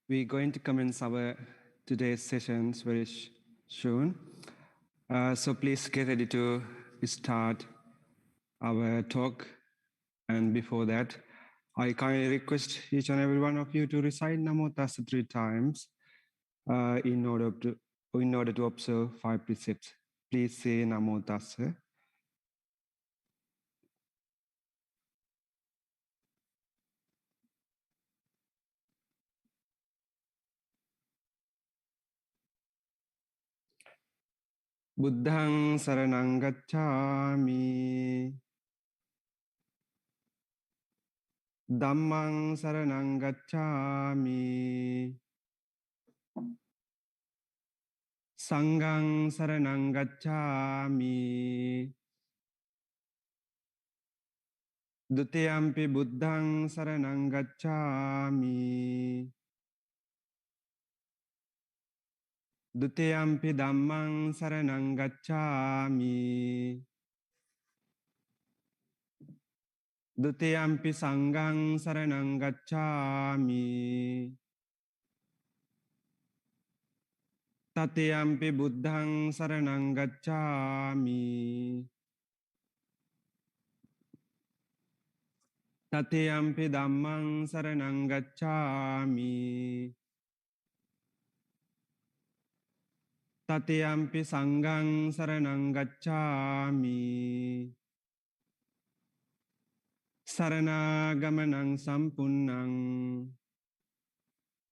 We're going to commence our today's sessions very soon. So please get ready to start our talk. And before that, I kindly request each and every one of you to recite Namo Tassa 3 times in order to observe 5 precepts. Please say Namo Tassa. Buddhang saranang gacchami. Dhammang saranang gacchami. Sanghang saranang gacchami. Dutiyampi buddhang saranang gacchami. Dutiyampi dhammang saranang gacchami. Dutiyampi sanghang saranang gacchami. Tatiyampi buddhang saranang gacchami. Tatiyampi dhammang saranang gacchami. Tatiyampi sanghang saranang gacchami. Saranagamanang sampunnang.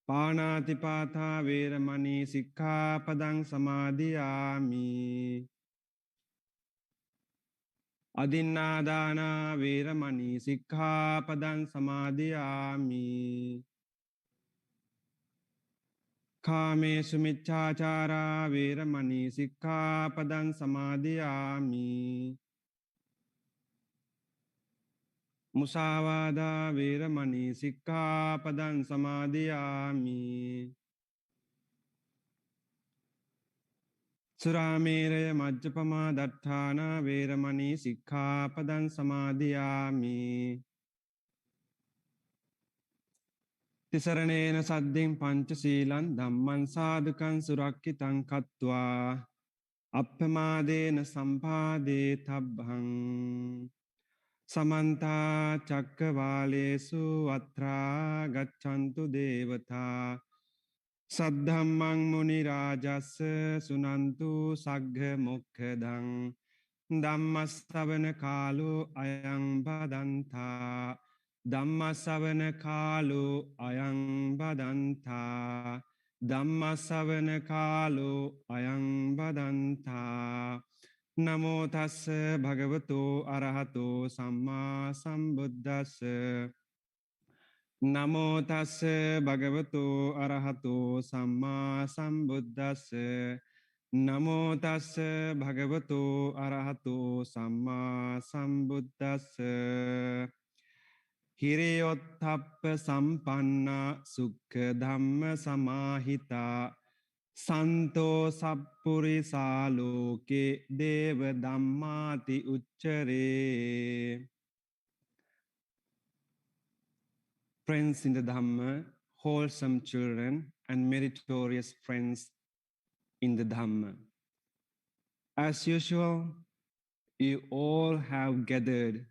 Panatipatha veramani sikkhapadang samadhiyami. Adinnādāna veramani sikkhapadang samadhiyami. Kāmesu miccācārā veramani sikkhapadang samadhiyami. Musāvādā veramani sikkhapadang samadhiyami. Suramēraya majjapamā datthāna veramani sikkhapadang samadhiyami. Tisaranena saddhiṃ pañcasīlaṃ dhammaṃ sādhukaṃ surakkitaṃ kattvā appamādena sampādē thabbhaṃ. Samantā cakkavālesu atrā gacchantu devatā. Saddhammaṃ munirājassa sunantu saggha mokkhaдаṃ. Dhammasavana kālo ayaṃ bhadantā. Dhammasavana kālo ayaṃ bhadantā. Dhammasavana kālo ayaṃ bhadantā. Namo tassa bhagavato arahato sammā sambuddhassa. Namo tassa bhagavato arahato sammā sambuddhassa. Namo tassa bhagavato arahato sammā sambuddhassa. Hiriyottappa sampanna sukha dhamma samahita. Santo sappurisā loke deva dhammāti uccare. Friends in the Dhamma, wholesome children and meritorious friends in the Dhamma. As usual, you all have gathered,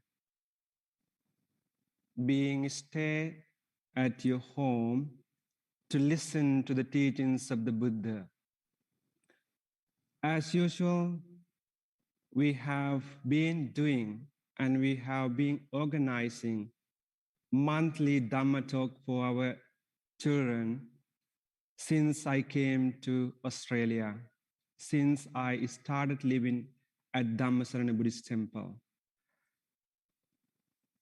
being stay at your home to listen to the teachings of the Buddha. As usual, we have been doing and we have been organizing monthly Dhamma talk for our children since I came to Australia, since I started living at Dhammasarana Buddhist Temple.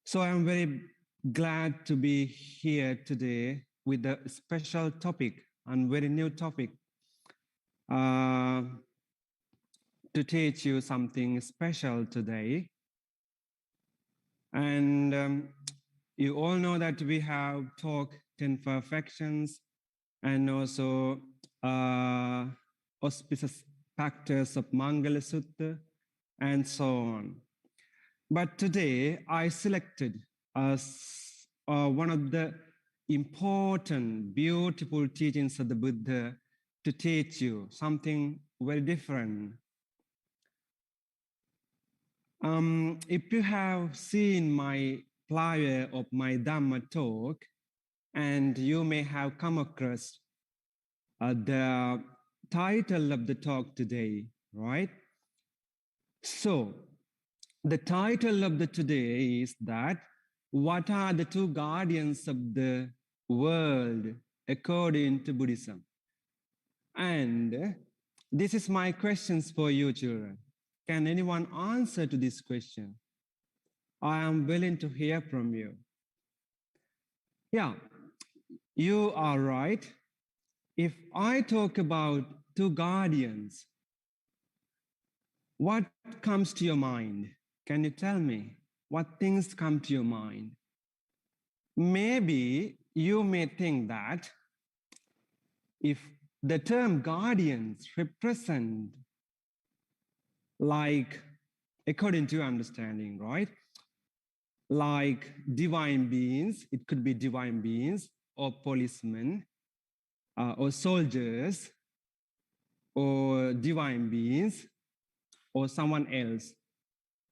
So I'm very glad to be here today with a special topic and very new topic to teach you something special today. And you all know that we have talked 10 perfections and also auspicious factors of Mangala Sutta and so on. But today I selected as one of the important, beautiful teachings of the Buddha to teach you something very different. If you have seen my flyer of my Dhamma talk, and you may have come across the title of the talk today, right? So the title of the today is that, what are the two guardians of the world according to Buddhism? And this is my questions for you, children. Can anyone answer to this question? I am willing to hear from you. Yeah, you are right. If I talk about two guardians, what comes to your mind? Can you tell me what things come to your mind? Maybe you may think that if the term guardians represent, like, according to your understanding, right? Like divine beings, it could be divine beings or policemen or soldiers or divine beings or someone else.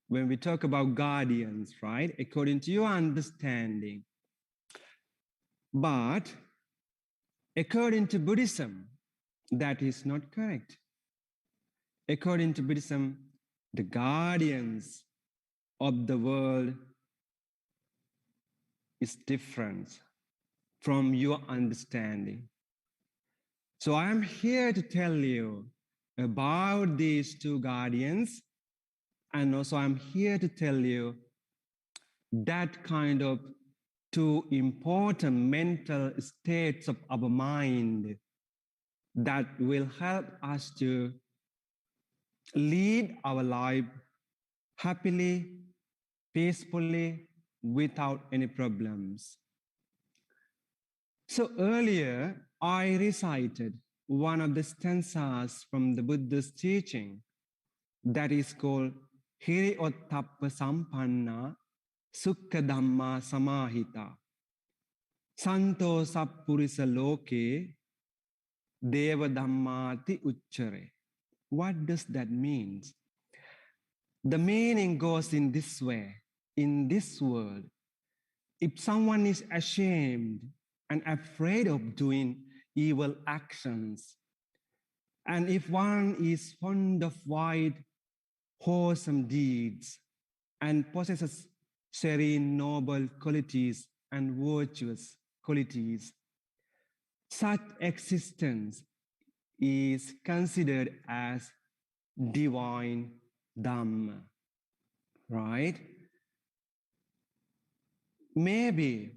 When we talk about guardians, right? According to your understanding. But according to Buddhism, that is not correct. According to Buddhism, the guardians of the world is different from your understanding. So I'm here to tell you about these two guardians, and also I'm here to tell you that kind of two important mental states of our mind that will help us to lead our life happily, peacefully, without any problems. So earlier, I recited one of the stanzas from the Buddha's teaching that is called Hiri Ottappa Sampanna Sukha Dhamma Samahita Santo Sappurisa Loke Deva Dhammati Uchare. What does that mean? The meaning goes in this way. In this world, if someone is ashamed and afraid of doing evil actions, and if one is fond of wide, wholesome deeds and possesses serene, noble qualities and virtuous qualities, such existence is considered as divine Dhamma, right? Maybe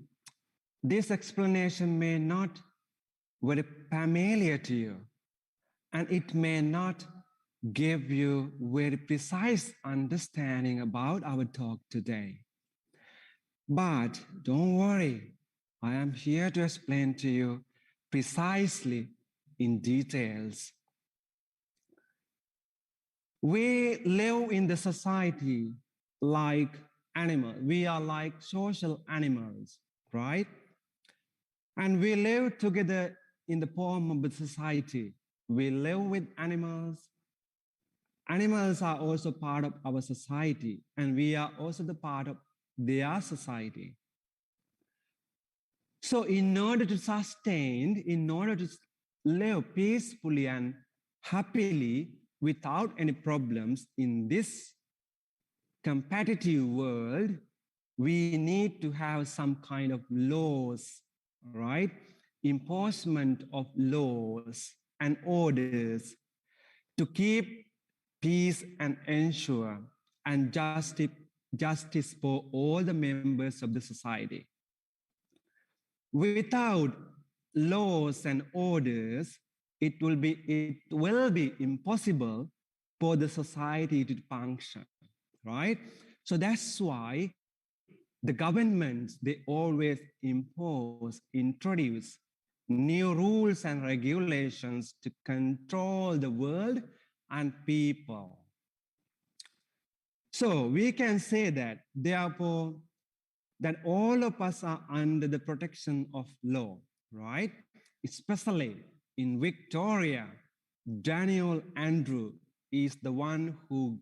this explanation may not be very familiar to you, and it may not give you very precise understanding about our talk today. But don't worry, I am here to explain to you precisely in details. We live in the society like animals. We are like social animals, right? And we live together in the form of the society. We live with animals. Animals are also part of our society, and we are also the part of their society. So in order to sustain, in order to live peacefully and happily without any problems in this competitive world, we need to have some kind of laws, right? Enforcement of laws and orders to keep peace and ensure and justice for all the members of the society. Without laws and orders, it will be impossible for the society to function, right? So that's why the governments, they always introduce new rules and regulations to control the world and people. So we can say that, therefore, that all of us are under the protection of law, right? Especially in Victoria, Daniel Andrew is the one who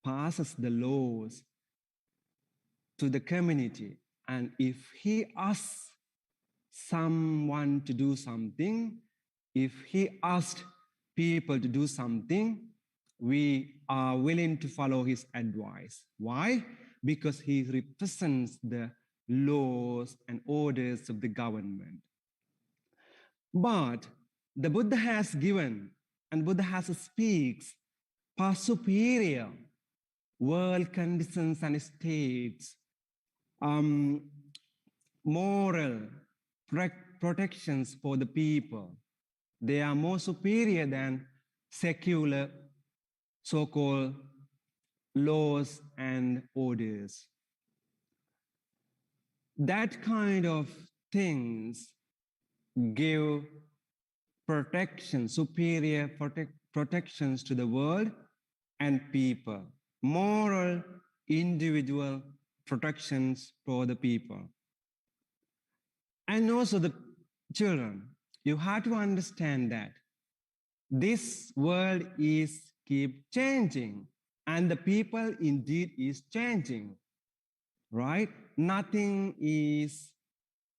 passes the laws to the community. And if he asks someone to do something, if he asked people to do something, we are willing to follow his advice. Why? Because he represents the laws and orders of the government. But the Buddha has given, and Buddha has speaks for superior world conditions and states, moral protections for the people. They are more superior than secular so-called laws and orders. That kind of things give protection, superior protections to the world and people, moral, individual protections for the people. And also the children, you have to understand that this world is keep changing and the people indeed is changing, right? Nothing is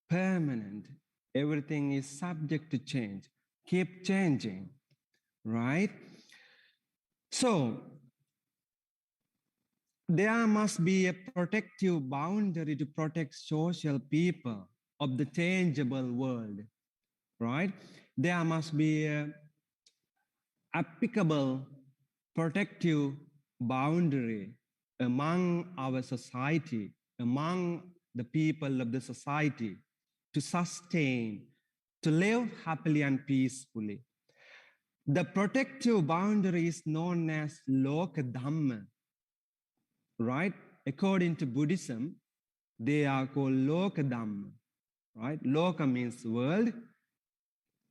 permanent. Everything is subject to change, keep changing, right? So there must be a protective boundary to protect social people of the changeable world, right? There must be a applicable protective boundary among our society, among the people of the society to sustain, to live happily and peacefully. The protective boundary is known as Loka Dhamma, right? According to Buddhism, they are called Loka Dhamma, right? Loka means world,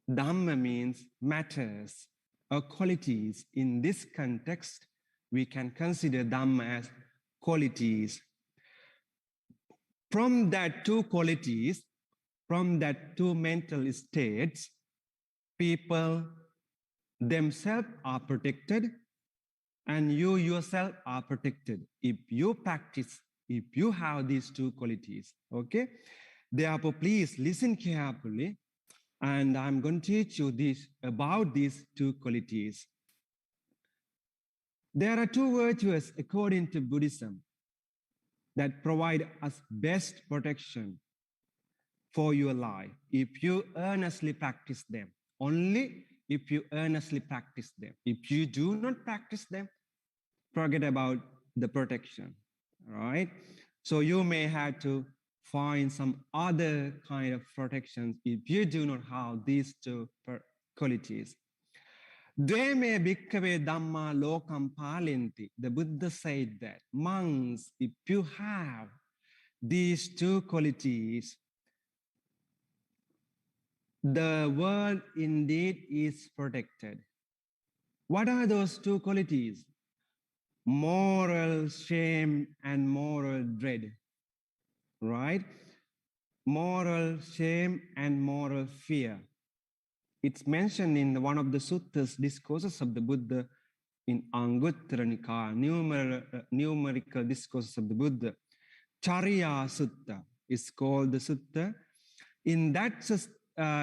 Dhamma means matters or qualities. In this context, we can consider Dhamma as qualities. From that two qualities, from that two mental states, people themselves are protected and you yourself are protected if you practice, if you have these two qualities, okay? Therefore, please listen carefully and I'm going to teach you this about these two qualities. There are two virtues according to Buddhism that provide us best protection for your life if you earnestly practice them. Only if you earnestly practice them. If you do not practice them, forget about the protection, right? So you may have to find some other kind of protections if you do not have these two qualities. Dveme bhikkhave dhamma lokam palinti. The Buddha said that monks, if you have these two qualities, the world indeed is protected. What are those two qualities? Moral shame and moral dread, right? Moral shame and moral fear. It's mentioned in one of the suttas, discourses of the Buddha in Anguttara Nikaya, numerical discourses of the Buddha. Charya Sutta is called the sutta. In that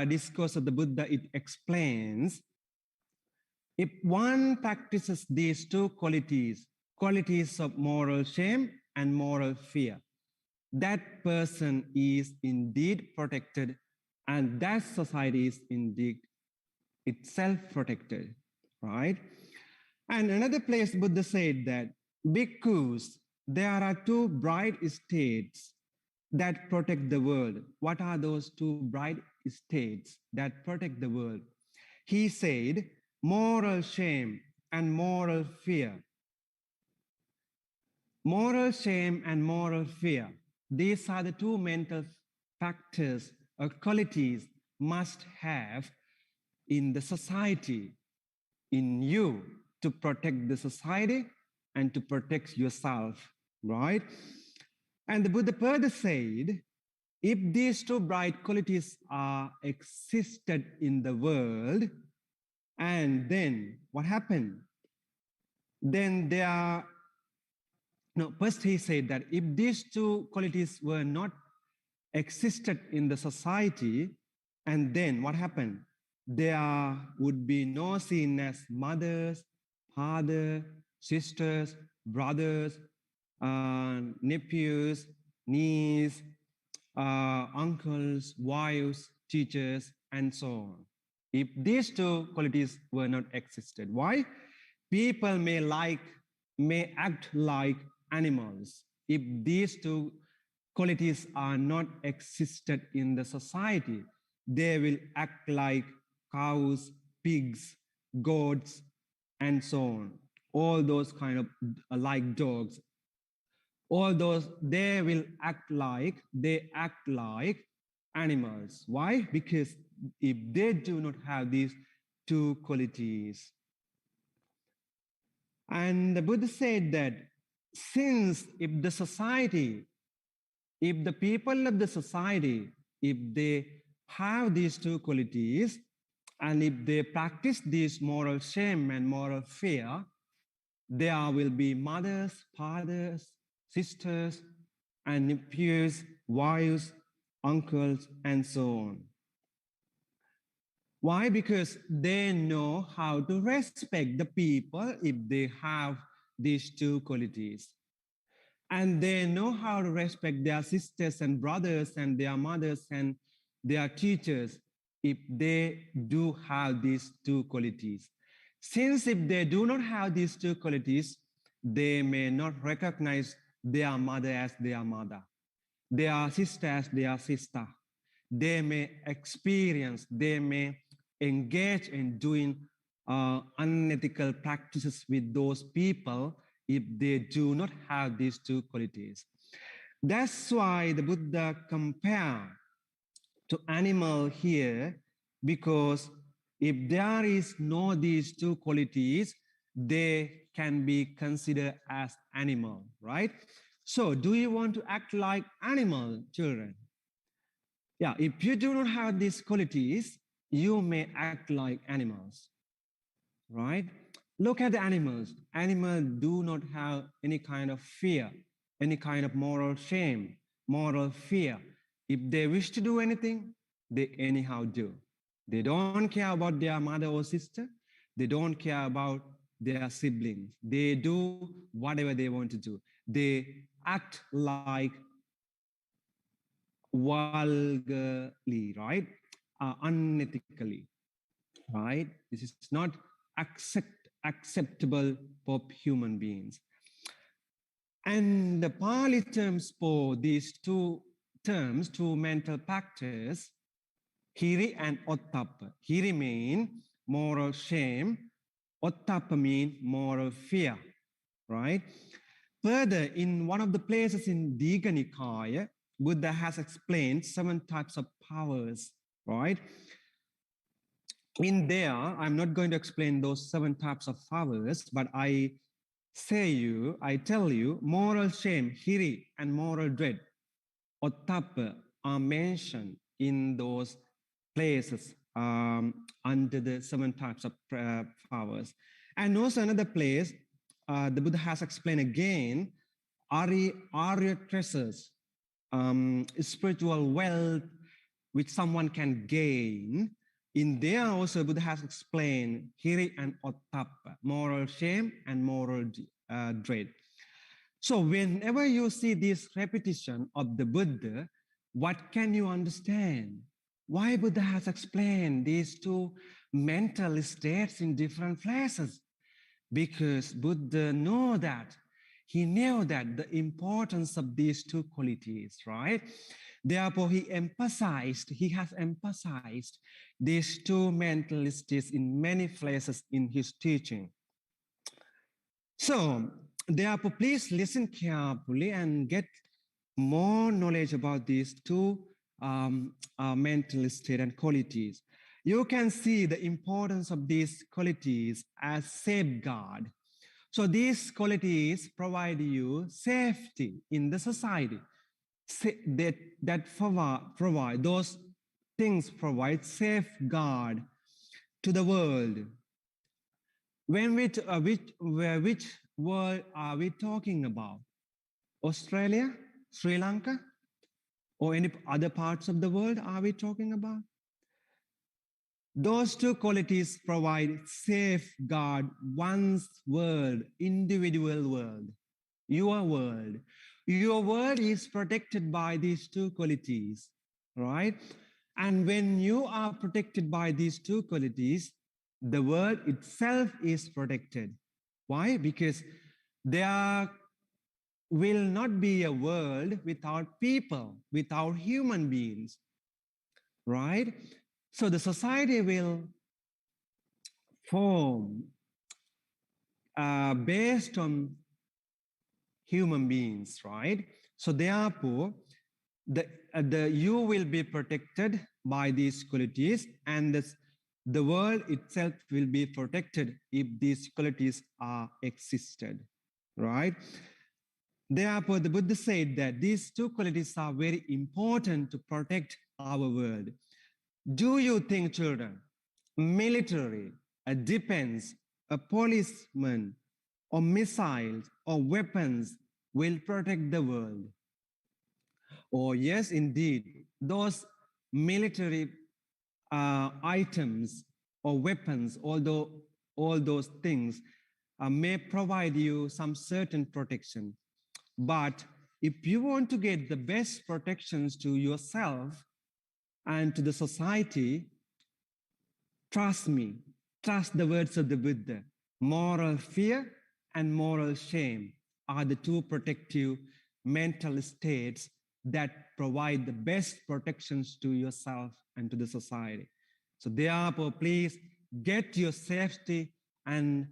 discourse of the Buddha, it explains if one practices these two qualities, qualities of moral shame and moral fear, that person is indeed protected and that society is indeed itself protected, right? And another place Buddha said that bhikkhus, there are two bright states that protect the world. What are those two bright states that protect the world? He said, moral shame and moral fear. Moral shame and moral fear. These are the two mental factors or qualities must have in the society, in you, to protect the society and to protect yourself, right? And the Buddha further said, if these two bright qualities are existed in the world, and then what happened? Then there are, no, first he said that if these two qualities were not existed in the society, and then what happened? There would be no sin as mothers, father, sisters, brothers, nephews, nieces, uncles, wives, teachers, and so on. If these two qualities were not existed, why? People may act like animals. If these two qualities are not existed in the society, they will act like cows, pigs, goats, and so on. All those kind of like dogs. All those, they will act like animals. Why? Because if they do not have these two qualities. And the Buddha said that since if the people of the society, if they have these two qualities, and if they practice this moral shame and moral fear, there will be mothers, fathers, sisters, and nephews, wives, uncles, and so on. Why? Because they know how to respect the people if they have these two qualities. And they know how to respect their sisters and brothers and their mothers and their teachers if they do have these two qualities. Since if they do not have these two qualities, they may not recognize their mother as their mother, their sister as their sister. They may engage in doing unethical practices with those people if they do not have these two qualities. That's why the Buddha compared to animal here, because if there is no these two qualities, they can be considered as animal, right? So do you want to act like animal, children? Yeah, if you do not have these qualities, you may act like animals, right? Look at the animals. Animals do not have any kind of fear, any kind of moral shame, moral fear. If they wish to do anything, they anyhow do. They don't care about their mother or sister. They don't care about their siblings. They do whatever they want to do. They act like vulgarly, right? Unethically, right? This is not acceptable for human beings. And the Pali terms for these two terms, two mental practice, hiri and ottappa. Hiri mean moral shame, ottappa mean moral fear, right? Further, in one of the places in Digha Nikaya, Buddha has explained 7 types of powers, right? In there, I'm not going to explain those 7 types of powers, but I tell you, moral shame, hiri, and moral dread, ottappa, are mentioned in those places under the 7 types of powers. And also another place, the Buddha has explained again, Arya treasures, spiritual wealth which someone can gain. In there also Buddha has explained hiri and ottappa, moral shame and moral dread. So whenever you see this repetition of the Buddha, what can you understand? Why Buddha has explained these two mental states in different places? Because Buddha knew that. He knew that the importance of these two qualities, right? Therefore, he has emphasized these two mental states in many places in his teaching. So, therefore, please listen carefully and get more knowledge about these two mental states and qualities. You can see the importance of these qualities as safeguard So these qualities provide you safety in the society. Provide those things provide safeguard to the world. When which world are we talking about? Australia, Sri Lanka, or any other parts of the world are we talking about? Those two qualities provide safeguard one's world, individual world, your world. Your world is protected by these two qualities, right? And when you are protected by these two qualities, the world itself is protected. Why? Because there will not be a world without people, without human beings, right? So the society will form based on human beings, right? So therefore, you will be protected by these qualities, and the world itself will be protected if these qualities are existed, right? Therefore, the Buddha said that these two qualities are very important to protect our world. Do you think, children, military, a defense, a policeman, or missiles or weapons will protect the world? Oh, yes, indeed. Those military items or weapons, although all those things may provide you some certain protection. But if you want to get the best protections to yourself and to the society, trust me, trust the words of the Buddha. Moral fear and moral shame are the two protective mental states that provide the best protections to yourself and to the society. So therefore, please get your safety and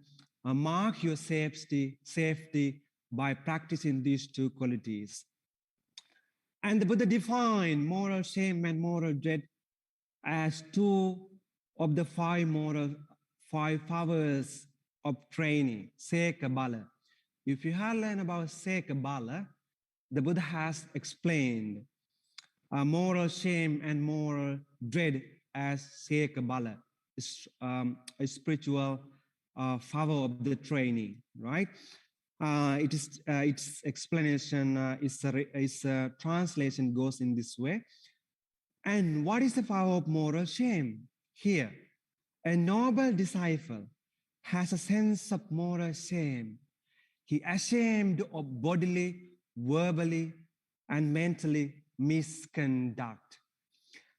mark your safety by practicing these two qualities. And the Buddha defined moral shame and moral dread as two of the five powers of training, Seka Bala. If you have learned about Seka Bala, the Buddha has explained moral shame and moral dread as Seka Bala, a spiritual power of the training, right? Its explanation, its translation goes in this way. And what is the power of moral shame? Here, a noble disciple has a sense of moral shame. He ashamed of bodily, verbally, and mentally misconduct.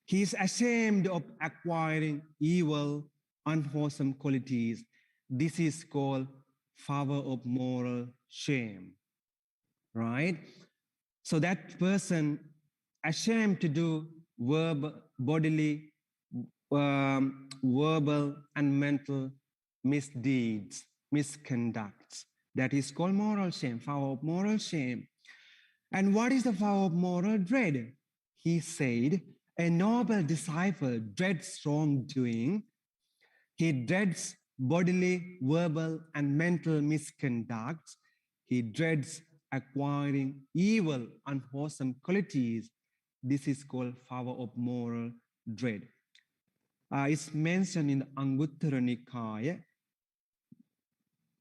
He is ashamed of acquiring evil, unwholesome qualities. This is called power of moral shame, right? So that person ashamed to do bodily, verbal, and mental misdeeds, misconducts. That is called moral shame, power of moral shame. And what is the power of moral dread? He said, a noble disciple dreads wrongdoing. He dreads bodily, verbal, and mental misconducts. He dreads acquiring evil, unwholesome qualities. This is called power of moral dread. It's mentioned in the Anguttara Nikaya,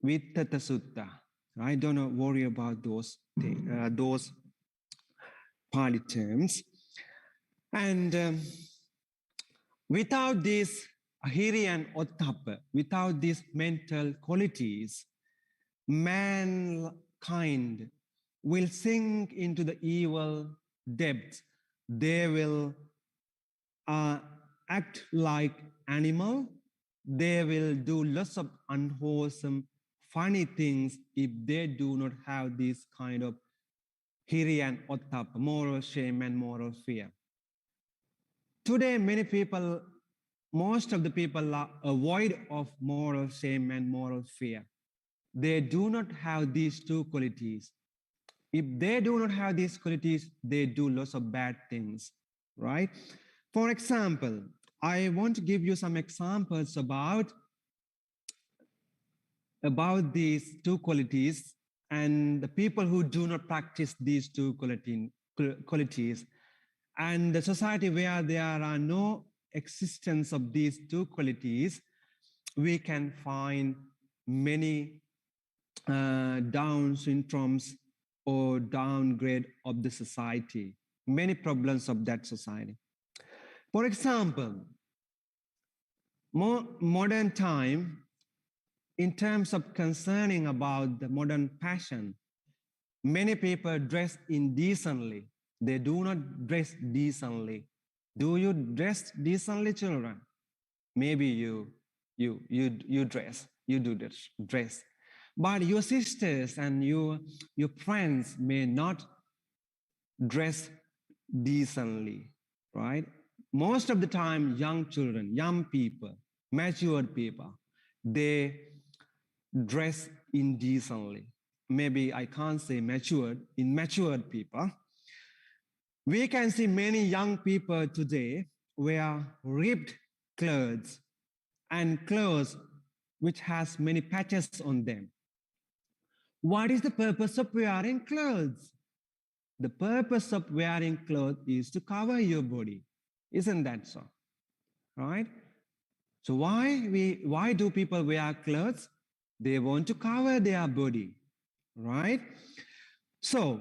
Vittata Sutta. I don't worry about those Pali terms. And without this Ahiri and Ottappa, without these mental qualities, mankind will sink into the evil depths. They will act like animal. They will do lots of unwholesome, funny things if they do not have this kind of hiri and ottappa, moral shame and moral fear. Today, most of the people are avoid of moral shame and moral fear. They do not have these two qualities. If they do not have these qualities, they do lots of bad things, right? For example, I want to give you some examples about about these two qualities and the people who do not practice these two qualities, and the society where there are no existence of these two qualities, we can find many down syndromes or downgrade of the society, many problems of that society. For example, modern time, in terms of concerning about the modern passion, many people dress indecently. They do not dress decently. Do you dress decently, children? Maybe you dress, you do this dress. But your sisters and your friends may not dress decently, right? Most of the time, young children, young people, matured people, they dress indecently. Maybe I can't say matured, immature people. We can see many young people today wear ripped clothes and clothes which has many patches on them. What is the purpose of wearing clothes? The purpose of wearing clothes is to cover your body. Isn't that so? Right? So why do people wear clothes? They want to cover their body, right? So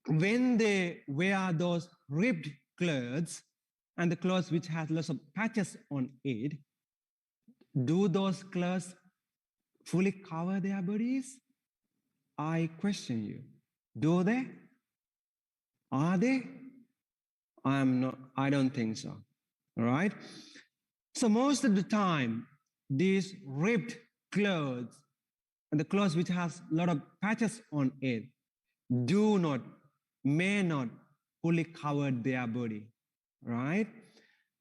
when they wear those ripped clothes and the clothes which has lots of patches on it, do those clothes fully cover their bodies? I question you. Do they? Are they? I don't think so. All right. So most of the time, these ripped clothes and the clothes which has a lot of patches on it may not fully cover their body, right?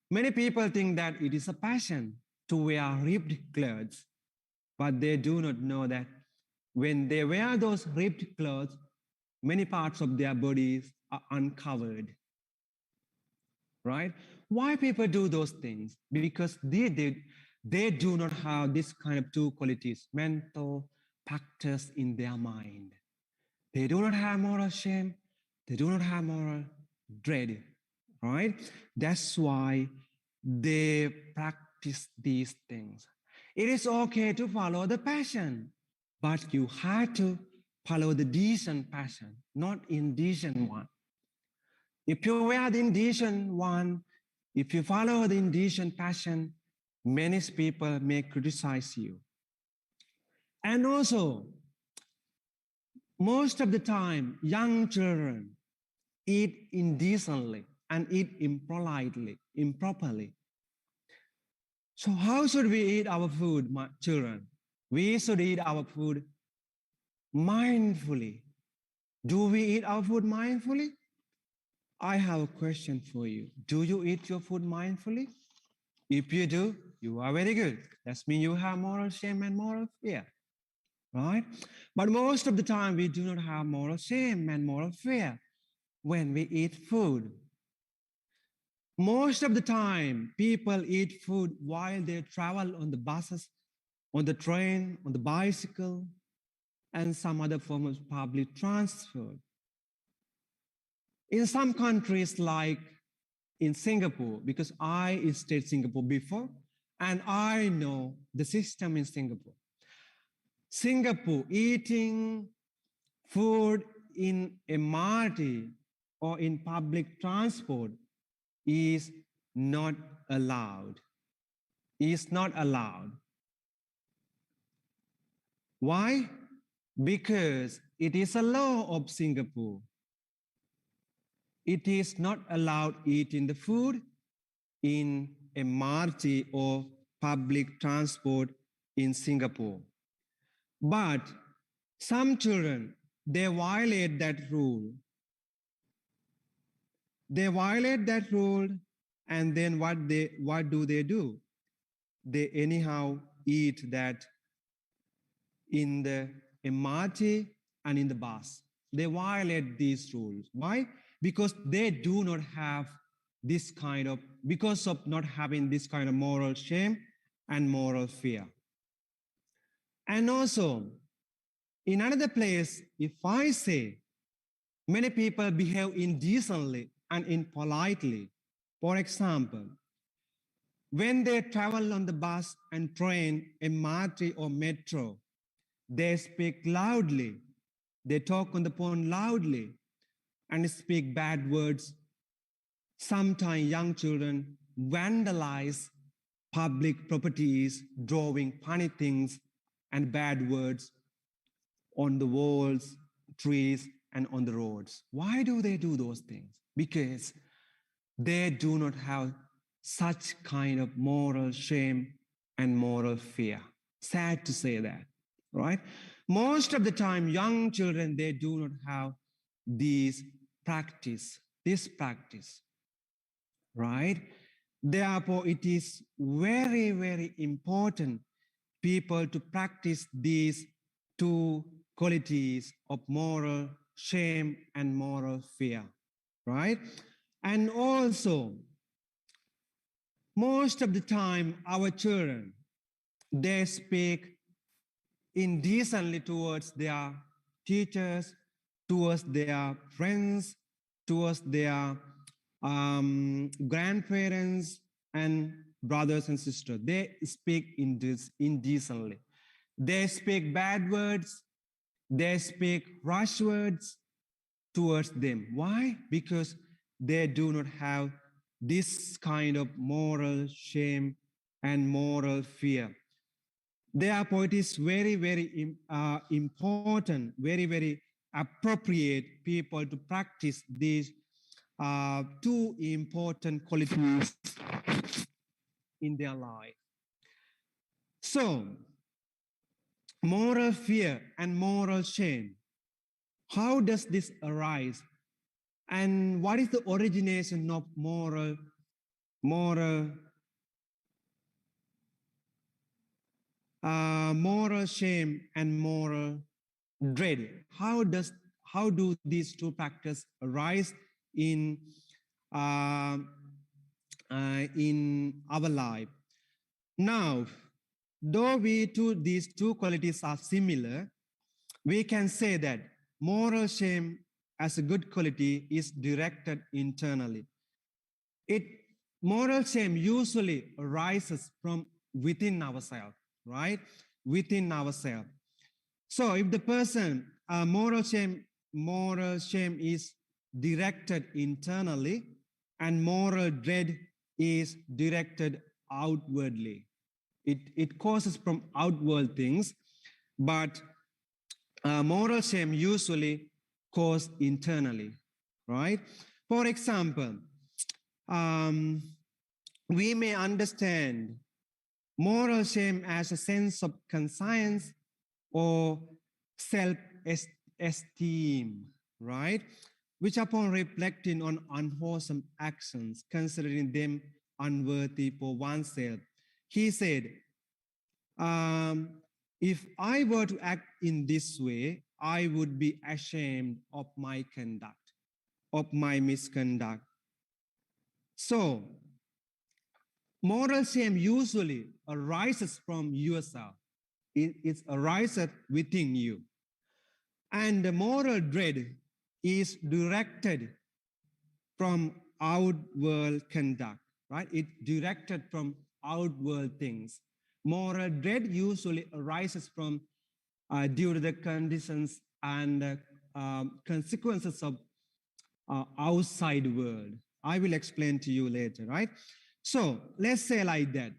Many people think that it is a passion to wear ripped clothes, but they do not know that when they wear those ripped clothes, many parts of their bodies are uncovered, right? Why people do those things? Because they do not have this kind of two qualities, mental factors in their mind. They do not have moral shame. They do not have moral dread, right? That's why they practice these things. It is okay to follow the passion, but you have to follow the decent passion, not indecent one. If you wear the indecent one, if you follow the indecent passion, many people may criticize you. And also, most of the time, young children eat indecently and eat improperly. So how should we eat our food, my children? We should eat our food mindfully. Do we eat our food mindfully? I have a question for you. Do you eat your food mindfully? If you do, you are very good. That means you have moral shame and moral fear, right? But most of the time, we do not have moral shame and moral fear when we eat food. Most of the time, people eat food while they travel on the buses, on the train, on the bicycle, and some other form of public transport. In some countries like in Singapore, because I stayed Singapore before, and I know the system in Singapore. Singapore, eating food in MRT or in public transport is not allowed. Is not allowed. Why? Because it is a law of Singapore. It is not allowed eating the food in MRT or public transport in Singapore. But some children, they violate that rule. They violate that rule, and then what do they do? They anyhow eat that in the MRT and in the bus. They violate these rules. Why? Because they do not have this kind of, because of not having this kind of moral shame and moral fear. And also, in another place, if I say many people behave indecently and impolitely, for example, when they travel on the bus and train, MRT or metro, they speak loudly, they talk on the phone loudly, and speak bad words. Sometimes young children vandalize public properties, drawing funny things and bad words on the walls, trees, and on the roads. Why do they do those things? Because they do not have such kind of moral shame and moral fear. Sad to say that, right? Most of the time, young children, they do not have this practice, right? Therefore, it is very, very important people to practice these two qualities of moral shame and moral fear, right? And also, most of the time, our children, they speak indecently towards their teachers, towards their friends, towards their grandparents and brothers and sisters. They speak indecently. They speak bad words. They speak harsh words towards them. Why? Because they do not have this kind of moral shame and moral fear. Therefore, it is very, very important, very, very appropriate people to practice these two important qualities in their life. So, moral fear and moral shame, how does this arise? And what is the origination of moral shame and moral dread? How do these two practices arise in our life? Now, though these two qualities are similar, we can say that moral shame as a good quality is directed internally. Moral shame usually arises from within ourselves, right? Within ourselves. So if the person, moral shame is directed internally and moral dread is directed outwardly. It causes from outward things, but moral shame usually cause internally, right? For example, we may understand moral shame as a sense of conscience or self-esteem, right? Which upon reflecting on unwholesome actions, considering them unworthy for oneself, he said, if I were to act in this way, I would be ashamed of my conduct, of my misconduct. So, moral shame usually arises from yourself. It arises within you. And the moral dread is directed from outward conduct, right? It's directed from outward things. Moral dread usually arises from due to the conditions and consequences of outside world. I will explain to you later, right? So let's say like that.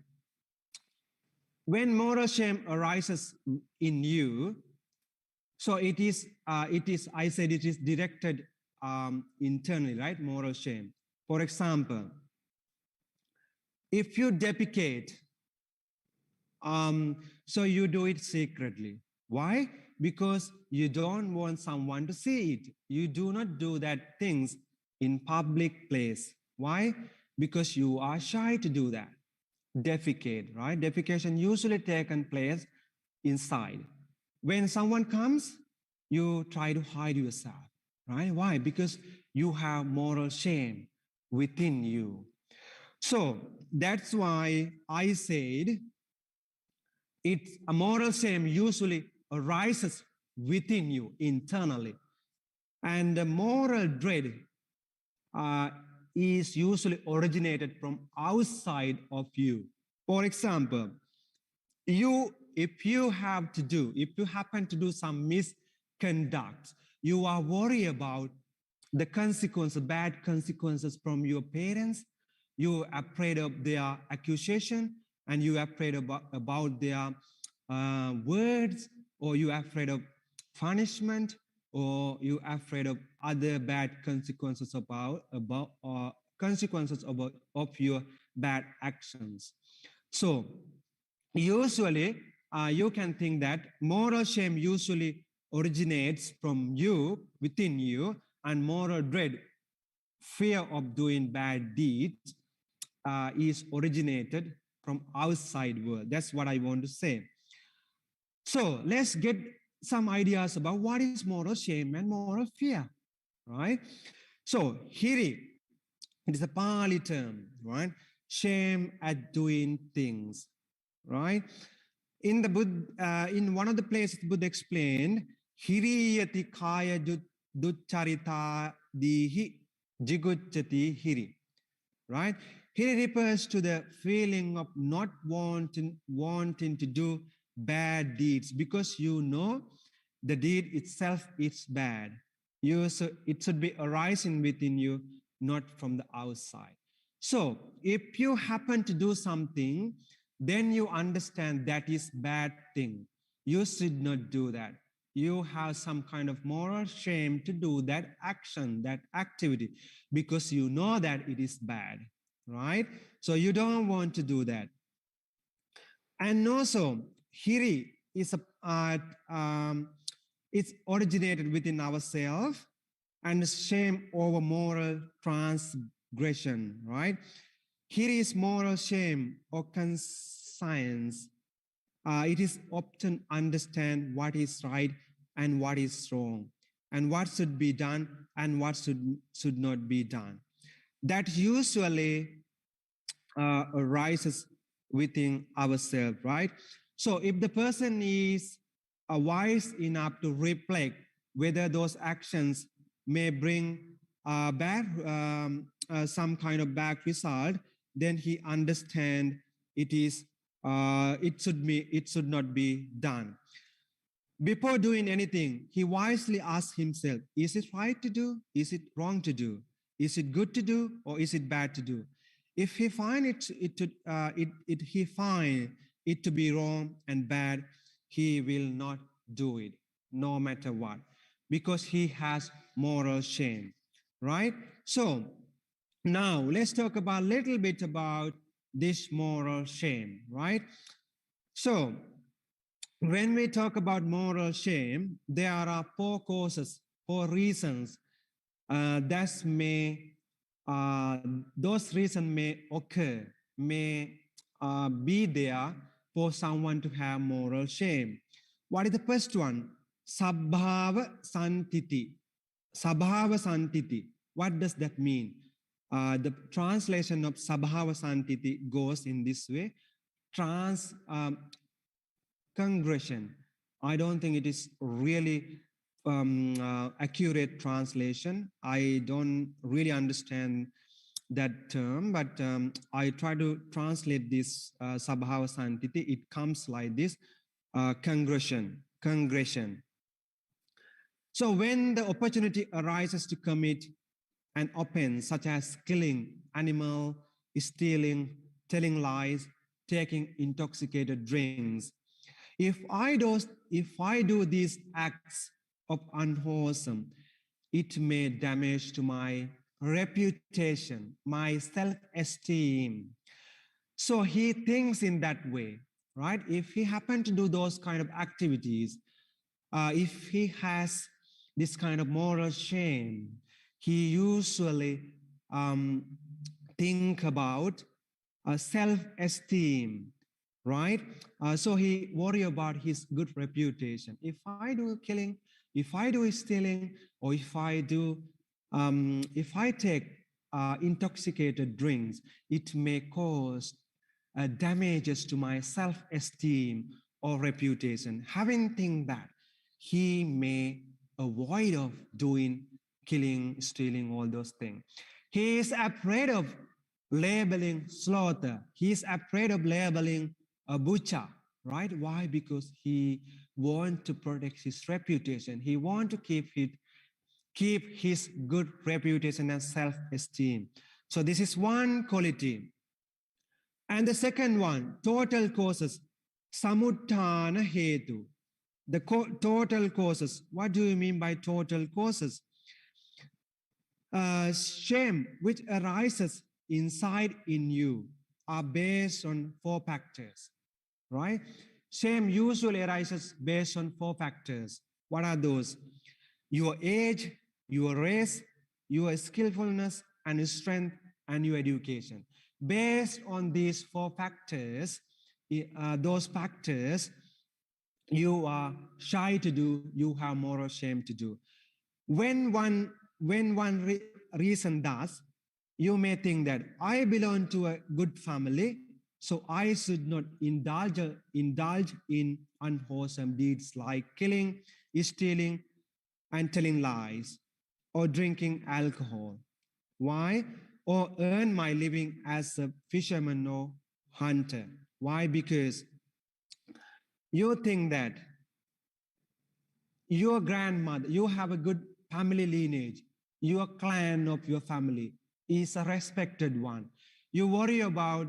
When moral shame arises in you, so it is, I said it is directed internally, right? Moral shame. For example, if you defecate, so you do it secretly. Why? Because you don't want someone to see it. You do not do that things in public place. Why? Because you are shy to do that. Defecate, right? Defecation usually taken place inside. When someone comes, you try to hide yourself, right? Why? Because you have moral shame within you. So that's why I said It's a moral shame usually arises within you internally. And the moral dread is usually originated from outside of you. For example, if you happen to do some misconduct, you are worried about the consequences, bad consequences from your parents. You are afraid of their accusation, and you are afraid about their words, or you are afraid of punishment, or you are afraid of other bad consequences of your bad actions. So usually you can think that moral shame usually originates from you, within you, and moral dread, fear of doing bad deeds, is originated from outside world. That's what I want to say. So let's get some ideas about what is moral shame and moral fear, right? So hiri, it is a Pali term, right? Shame at doing things, right? In the Buddha, in one of the places, Buddha explained, "Hiriyati kaya ducharita dihi jiguchati hiri." Right? Hiri refers to the feeling of not wanting to do bad deeds because you know the deed itself is bad. It should be arising within you, not from the outside. So if you happen to do something, then you understand that is bad thing. You should not do that. You have some kind of moral shame to do that action, that activity, because you know that it is bad, right? So you don't want to do that. And also, hiri is it's originated within ourselves, and shame over moral transgression, right? Here is moral shame or conscience. It is often understand what is right and what is wrong, and what should be done and what should not be done. That usually arises within ourselves, right? So if the person is wise enough to reflect whether those actions may bring some kind of bad result, then he understand it should not be done. Before doing anything, he wisely asks himself, is it right to do? Is it wrong to do? Is it good to do, or is it bad to do? If he find he find it to be wrong and bad, he will not do it, no matter what, because he has moral shame, right? So now let's talk about a little bit about this moral shame, right? So when we talk about moral shame, there are four causes, four reasons those reasons may occur, may be there for someone to have moral shame. What is the first one? Sabhava santiti. Sabhava santiti. What does that mean? The translation of Sabhava santiti goes in this way. Congression. I don't think it is really accurate translation. I don't really understand that term, but I try to translate this Sabhava Santiti. It comes like this, congression. So when the opportunity arises to commit an offense, such as killing animal, stealing, telling lies, taking intoxicated drinks, if I do these acts of unwholesome, it may damage to my reputation, my self-esteem. So he thinks in that way, right? If he happen to do those kind of activities, if he has this kind of moral shame, he usually think about self-esteem, right? So he worry about his good reputation. If I do killing, if I do stealing, or if I take intoxicated drinks, it may cause damages to my self-esteem or reputation. Having think that, he may avoid of doing killing, stealing, all those things. He is afraid of labeling slaughter. He is afraid of labeling a butcher, right? Why? Because he wants to protect his reputation. He wants to keep his good reputation and self-esteem. So this is one quality. And the second one, total causes, samuttana hetu. The total causes. What do you mean by total causes? Shame which arises inside in you are based on 4 factors, right? Shame usually arises based on 4 factors. What are those? Your age, your race, your skillfulness and strength, and your education. Based on these 4 factors, those factors, you are shy to do, you have moral shame to do. When one reason does, you may think that I belong to a good family, so I should not indulge in unwholesome deeds like killing, stealing, and telling lies, or drinking alcohol. Why? Or earn my living as a fisherman or hunter. Why? Because you think that your grandmother, you have a good family lineage, your clan of your family is a respected one. You worry about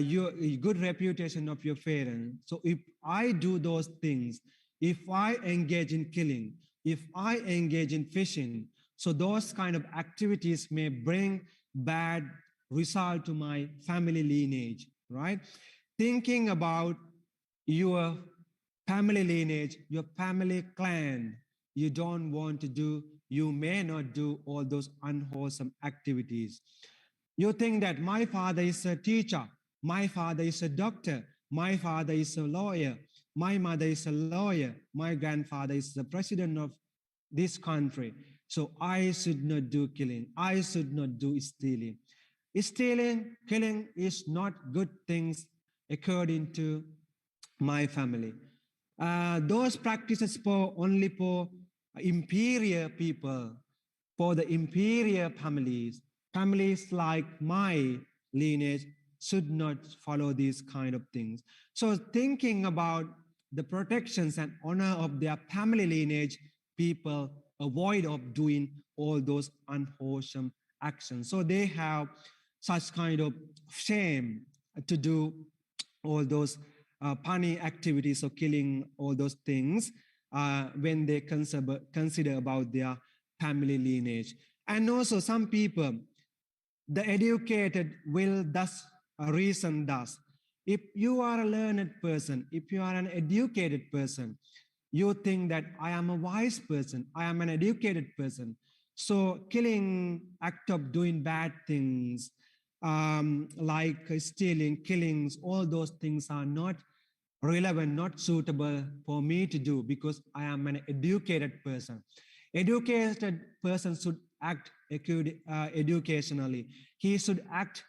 your good reputation of your parents. So if I do those things, if I engage in killing, if I engage in fishing, so those kind of activities may bring bad result to my family lineage, right? Thinking about your family lineage, your family clan, you don't want to do, you may not do all those unwholesome activities. You think that my father is a teacher, my father is a doctor, my father is a lawyer, my mother is a lawyer, my grandfather is the president of this country. So I should not do killing, I should not do stealing. Stealing, killing is not good things according to my family. Those practices only for inferior people, for the inferior families. Families like my lineage should not follow these kind of things. So thinking about the protections and honor of their family lineage, people avoid of doing all those unwholesome actions. So they have such kind of shame to do all those funny activities of killing, all those things when they consider about their family lineage. And also some people, the educated will thus reason thus. If you are a learned person, if you are an educated person, you think that I am a wise person, I am an educated person. So killing, act of doing bad things, like stealing, killings, all those things are not relevant, not suitable for me to do because I am an educated person. Educated person should act educationally. He should act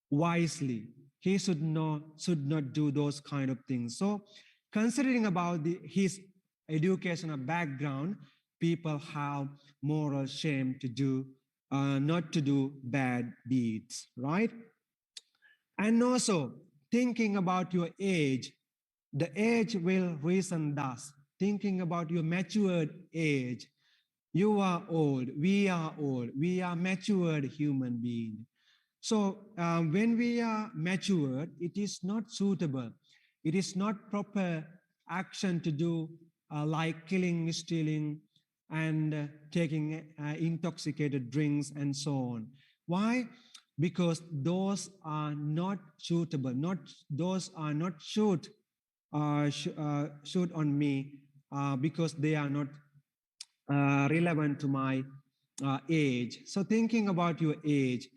wisely. He should not do those kind of things. So considering about his educational background, people have moral shame to do, not to do bad deeds, right? And also thinking about your age, the age will reason thus. Thinking about your matured age, you are old, we are matured human beings. So when we are matured, it is not suitable. It is not proper action to do like killing, stealing, and taking intoxicated drinks and so on. Why? Because those are not suitable. Those are not shoot on me because they are not relevant to my age. So thinking about your age,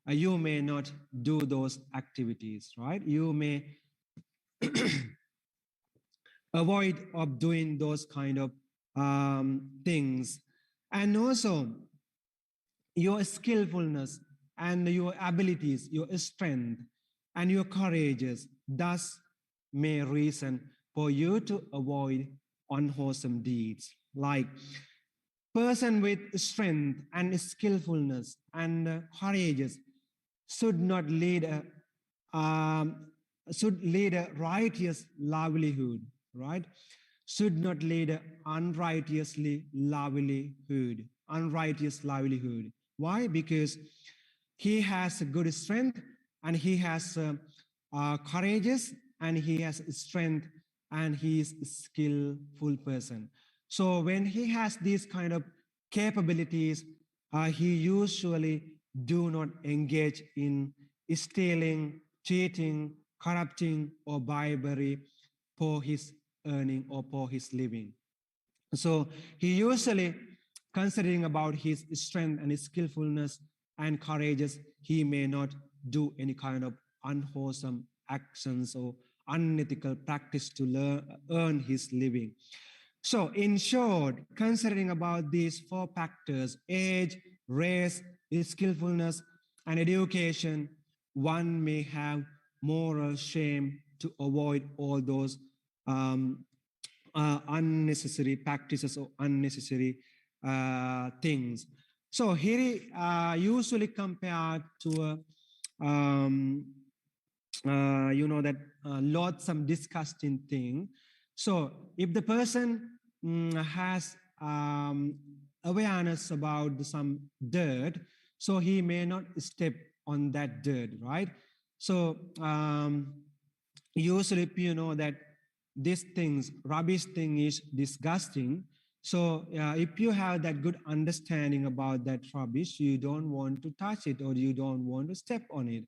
you may not do those activities, right? You may avoid of doing those kind of things. And also your skillfulness and your abilities, your strength and your courageous, thus may reason for you to avoid unwholesome deeds. Like person with strength and skillfulness and courageous should not lead a righteous livelihood, right? Should not lead a unrighteous livelihood. Why? Because he has a good strength and he has courageous and he has strength and he is a skillful person. So when he has these kind of capabilities, he usually do not engage in stealing, cheating, corrupting, or bribery for his earning or for his living. So he usually, considering about his strength and his skillfulness and courageous, he may not do any kind of unwholesome actions or unethical practice to earn his living. So in short, considering about these four factors, age, race, skillfulness, and education, one may have moral shame to avoid all those unnecessary practices or unnecessary things. So here usually compared to that loathsome, disgusting thing. So if the person has awareness about some dirt, so he may not step on that dirt, right? So usually if you know that these things, rubbish thing is disgusting, so if you have that good understanding about that rubbish, you don't want to touch it or you don't want to step on it.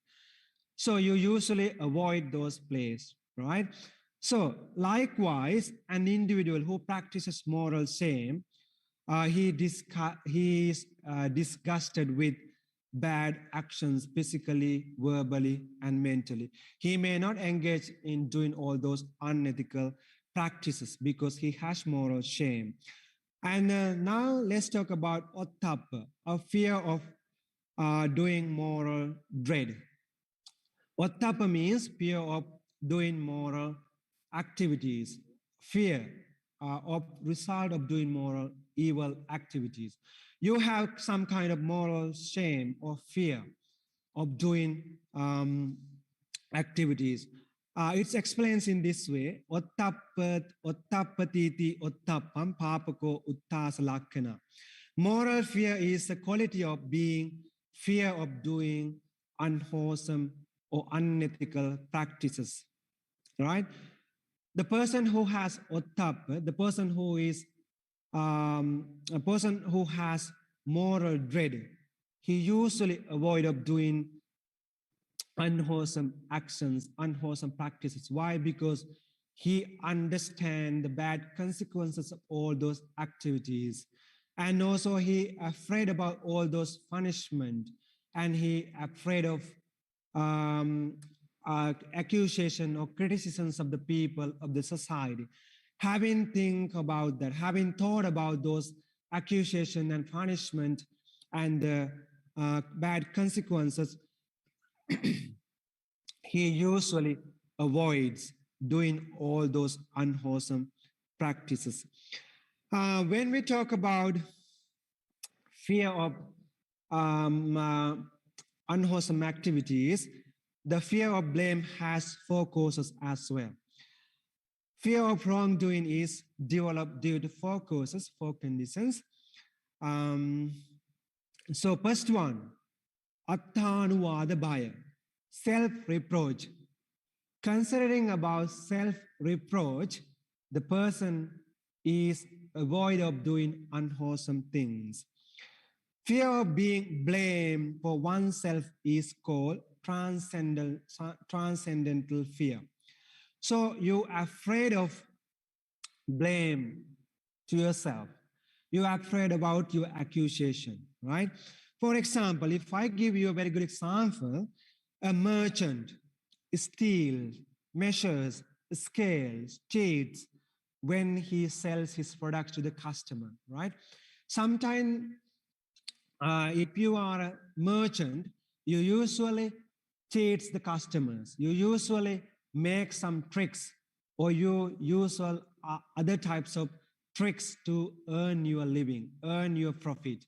So you usually avoid those places, right? So likewise, an individual who practices moral shame, he is disgusted with bad actions physically, verbally, and mentally. He may not engage in doing all those unethical practices because he has moral shame. And now let's talk about ottappa, a fear of doing moral dread. Ottappa means fear of doing moral activities, fear of result of doing moral evil activities. You have some kind of moral shame or fear of doing activities. It explains in this way: ottappatiti ottappam papako uttasalakkana. Moral fear is the quality of being fear of doing unwholesome or unethical practices, right? The person who has ottappa, the person who is a person who has moral dread, he usually avoid of doing unwholesome actions, unwholesome practices. Why? Because he understands the bad consequences of all those activities. And also he afraid about all those punishment, and he afraid of accusation or criticisms of the people of the society. Having think about that, having thought about those accusation and punishment and bad consequences, he usually avoids doing all those unwholesome practices. When we talk about fear of unwholesome activities, the fear of blame has four causes as well. Fear of wrongdoing is developed due to four causes, four conditions. So first one, attanuvada bhaya, self-reproach. Considering about self-reproach, the person is avoid of doing unwholesome things. Fear of being blamed for oneself is called transcendental fear. So you are afraid of blame to yourself. You are afraid about your accusation, right? For example, if I give you a very good example, a merchant steals, measures, scales, cheats when he sells his products to the customer, right? Sometimes if you are a merchant, you usually cheat the customers. You usually make some tricks or you use other types of tricks to earn your living, earn your profit,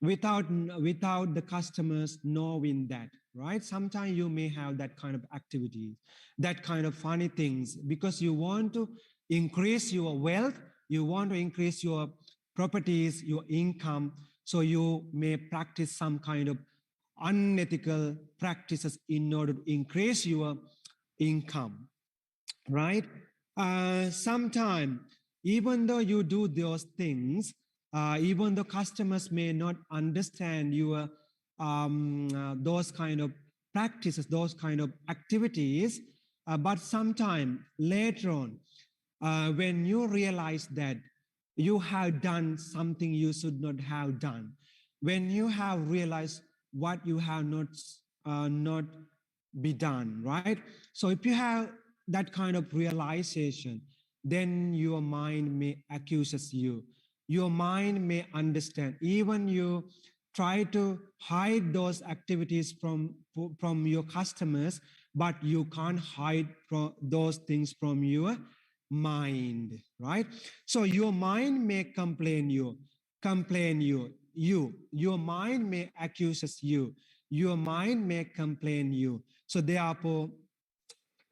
without the customers knowing that, right? Sometimes you may have that kind of activities, that kind of funny things, because you want to increase your wealth, you want to increase your properties, your income, so you may practice some kind of unethical practices in order to increase your income, right? Sometimes, even though you do those things, even though customers may not understand your those kind of practices, those kind of activities, but sometime later on, when you realize that you have done something you should not have done, when you have realized what you have not be done, right? So if you have that kind of realization, then your mind may accuse you. Your mind may understand. Even you try to hide those activities from your customers, but you can't hide those things from your mind, right? So your mind may your mind may accuse you, your mind may complain you. So therefore,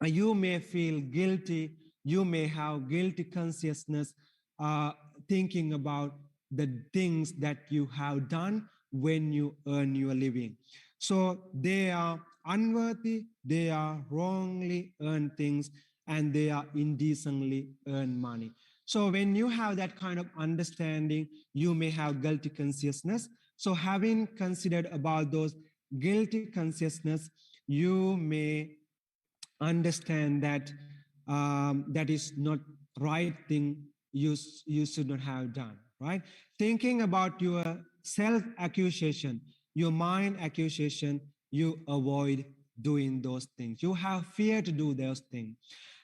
you may feel guilty, you may have guilty consciousness, thinking about the things that you have done when you earn your living. So they are unworthy, they are wrongly earned things, and they are indecently earned money. So when you have that kind of understanding, you may have guilty consciousness. So having considered about those guilty consciousness, you may understand that that is not right thing you should not have done, right? Thinking about your self-accusation, your mind accusation, you avoid doing those things. You have fear to do those things.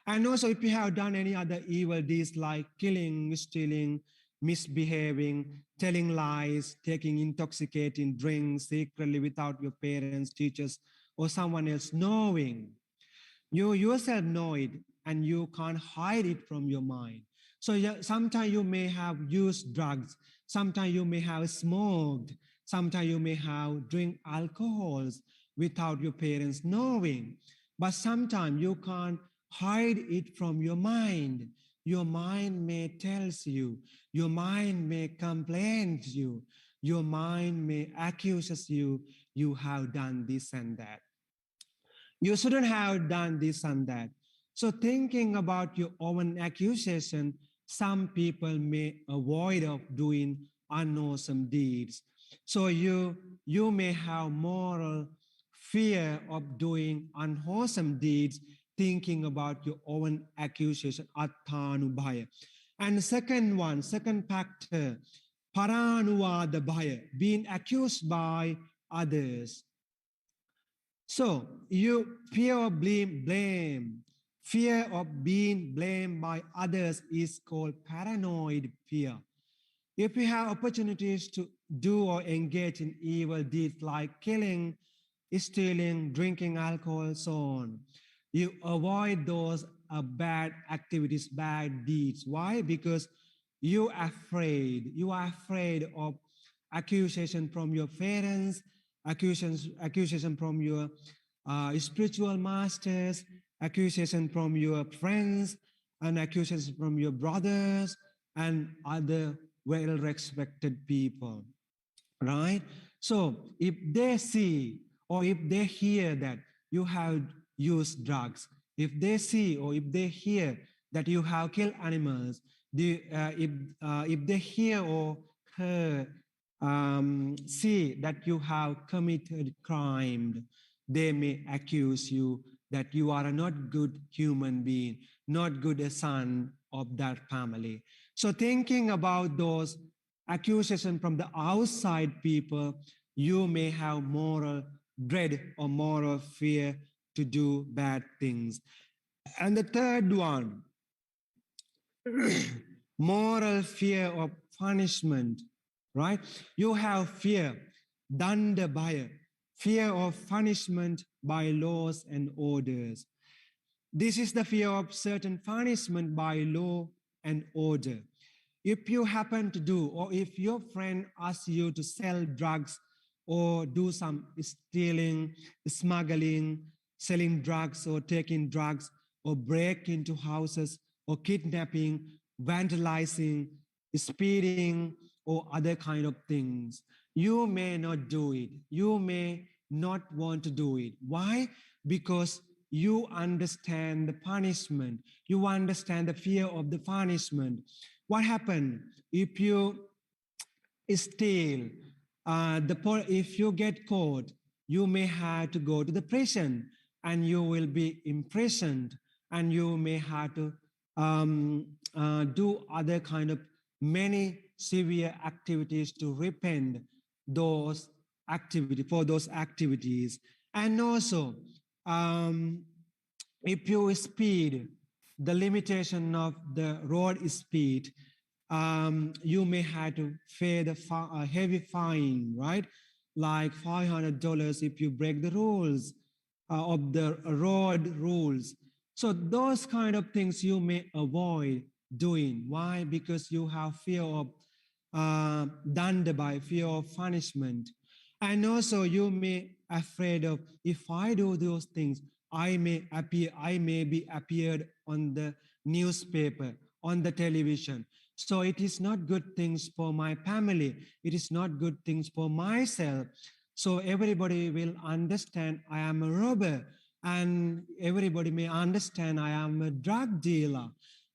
And also, if you have done any other evil deeds like killing, stealing, misbehaving, telling lies, taking intoxicating drinks secretly without your parents, teachers, or someone else knowing, you yourself know it and you can't hide it from your mind. So sometimes you may have used drugs, sometimes you may have smoked, sometimes you may have drink alcohols without your parents knowing. But sometimes you can't hide it from your mind. Your mind may tells you, your mind may complain to you, your mind may accuses you, you have done this and that. You shouldn't have done this and that. So thinking about your own accusation, some people may avoid of doing unwholesome deeds. So you may have moral fear of doing unwholesome deeds, thinking about your own accusation, attanubhaya. And the second factor, paranuvada bhaya, being accused by others. So you fear of blame, fear of being blamed by others is called paranoid fear. If you have opportunities to do or engage in evil deeds like killing, stealing, drinking alcohol, so on, you avoid those bad activities, bad deeds. Why? Because you are afraid of accusation from your parents, accusation from your spiritual masters, accusation from your friends, and accusations from your brothers and other well-respected people, right? So if they see or if they hear that you have used drugs, if they see or if they hear that you have killed animals, if they hear or see that you have committed crime, they may accuse you that you are a not good human being, not good a son of that family. So thinking about those accusations from the outside people, you may have moral dread or moral fear to do bad things. And the third one, moral fear of punishment, right? You have fear, dandabhaya, fear of punishment by laws and orders. This is the fear of certain punishment by law and order. If you happen to do, or if your friend asks you to sell drugs or do some stealing, smuggling, selling drugs or taking drugs, or break into houses, or kidnapping, vandalizing, speeding, or other kind of things, you may not do it. You may not want to do it. Why? Because you understand the punishment. You understand the fear of the punishment. What happened if you steal? If you get caught, you may have to go to the prison, and you will be imprisoned, and you may have to do other kind of many severe activities to repent those activities. And also, if you speed, the limitation of the road speed, you may have to pay a heavy fine, right? Like $500 if you break the rules of the road rules. So those kind of things you may avoid doing. Why? Because you have fear of done by fear of punishment. And also you may afraid of, if I do those things, I may be appeared on the newspaper, on the television. So it is not good things for my family. It is not good things for myself. So everybody will understand I am a robber, and everybody may understand I am a drug dealer,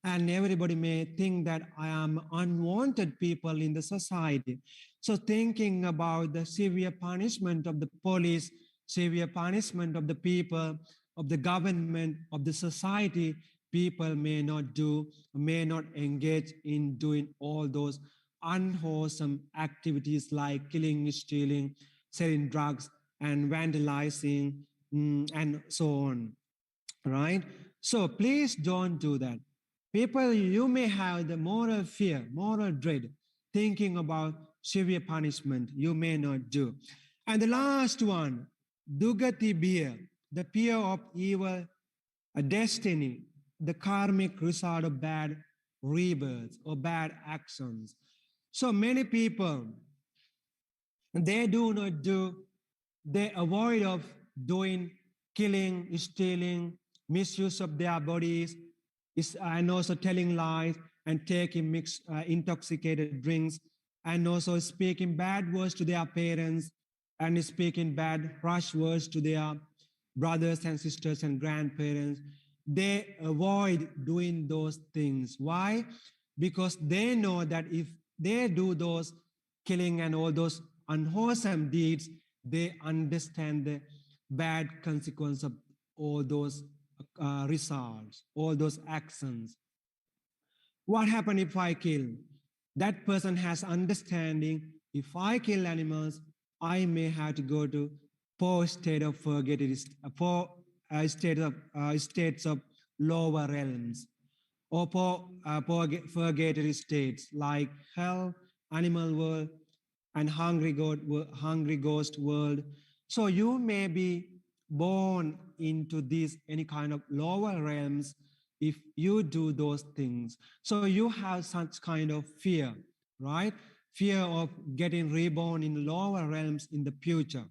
and everybody may think that I am unwanted people in the society. So thinking about the severe punishment of the police, severe punishment of the people, of the government, of the society, people may not engage in doing all those unwholesome activities like killing, stealing, selling drugs, and vandalizing, and so on, right? So please don't do that. People, you may have the moral fear, moral dread, thinking about severe punishment, you may not do. And the last one, dugati fear, the fear of evil, a destiny, the karmic result of bad rebirths or bad actions. So many people, they do not do, they avoid of doing killing, stealing, misuse of their bodies, and also telling lies and taking intoxicated drinks, and also speaking bad words to their parents, and speaking bad harsh words to their brothers and sisters and grandparents. They avoid doing those things. Why? Because they know that if they do those killing and all those unwholesome deeds, they understand the bad consequence of all those results, all those actions. What happens if I kill? That person has understanding. If I kill animals, I may have to go to four states of states of lower realms, or purgatory states like hell, animal world, and hungry ghost world. So you may be born into these any kind of lower realms if you do those things. So you have such kind of fear, right? Fear of getting reborn in lower realms in the future.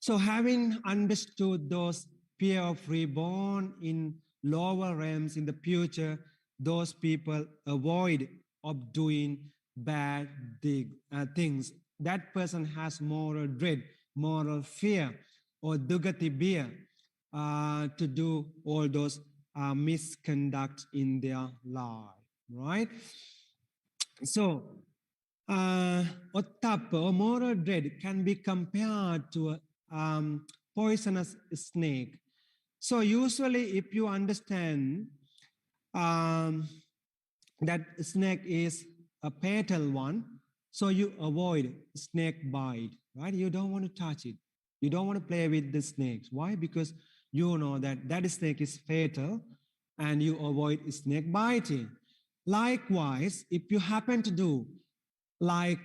So having understood those fear of reborn in lower realms in the future, those people avoid of doing bad things. That person has moral dread, moral fear, or dugati fear to do all those misconduct in their life, right? So ottappa or moral dread can be compared to a poisonous snake. So usually if you understand that snake is a fatal one, so you avoid snake bite, right? You don't want to touch it. You don't want to play with the snakes. Why? Because you know that that snake is fatal and you avoid snake biting. Likewise, if you happen to do like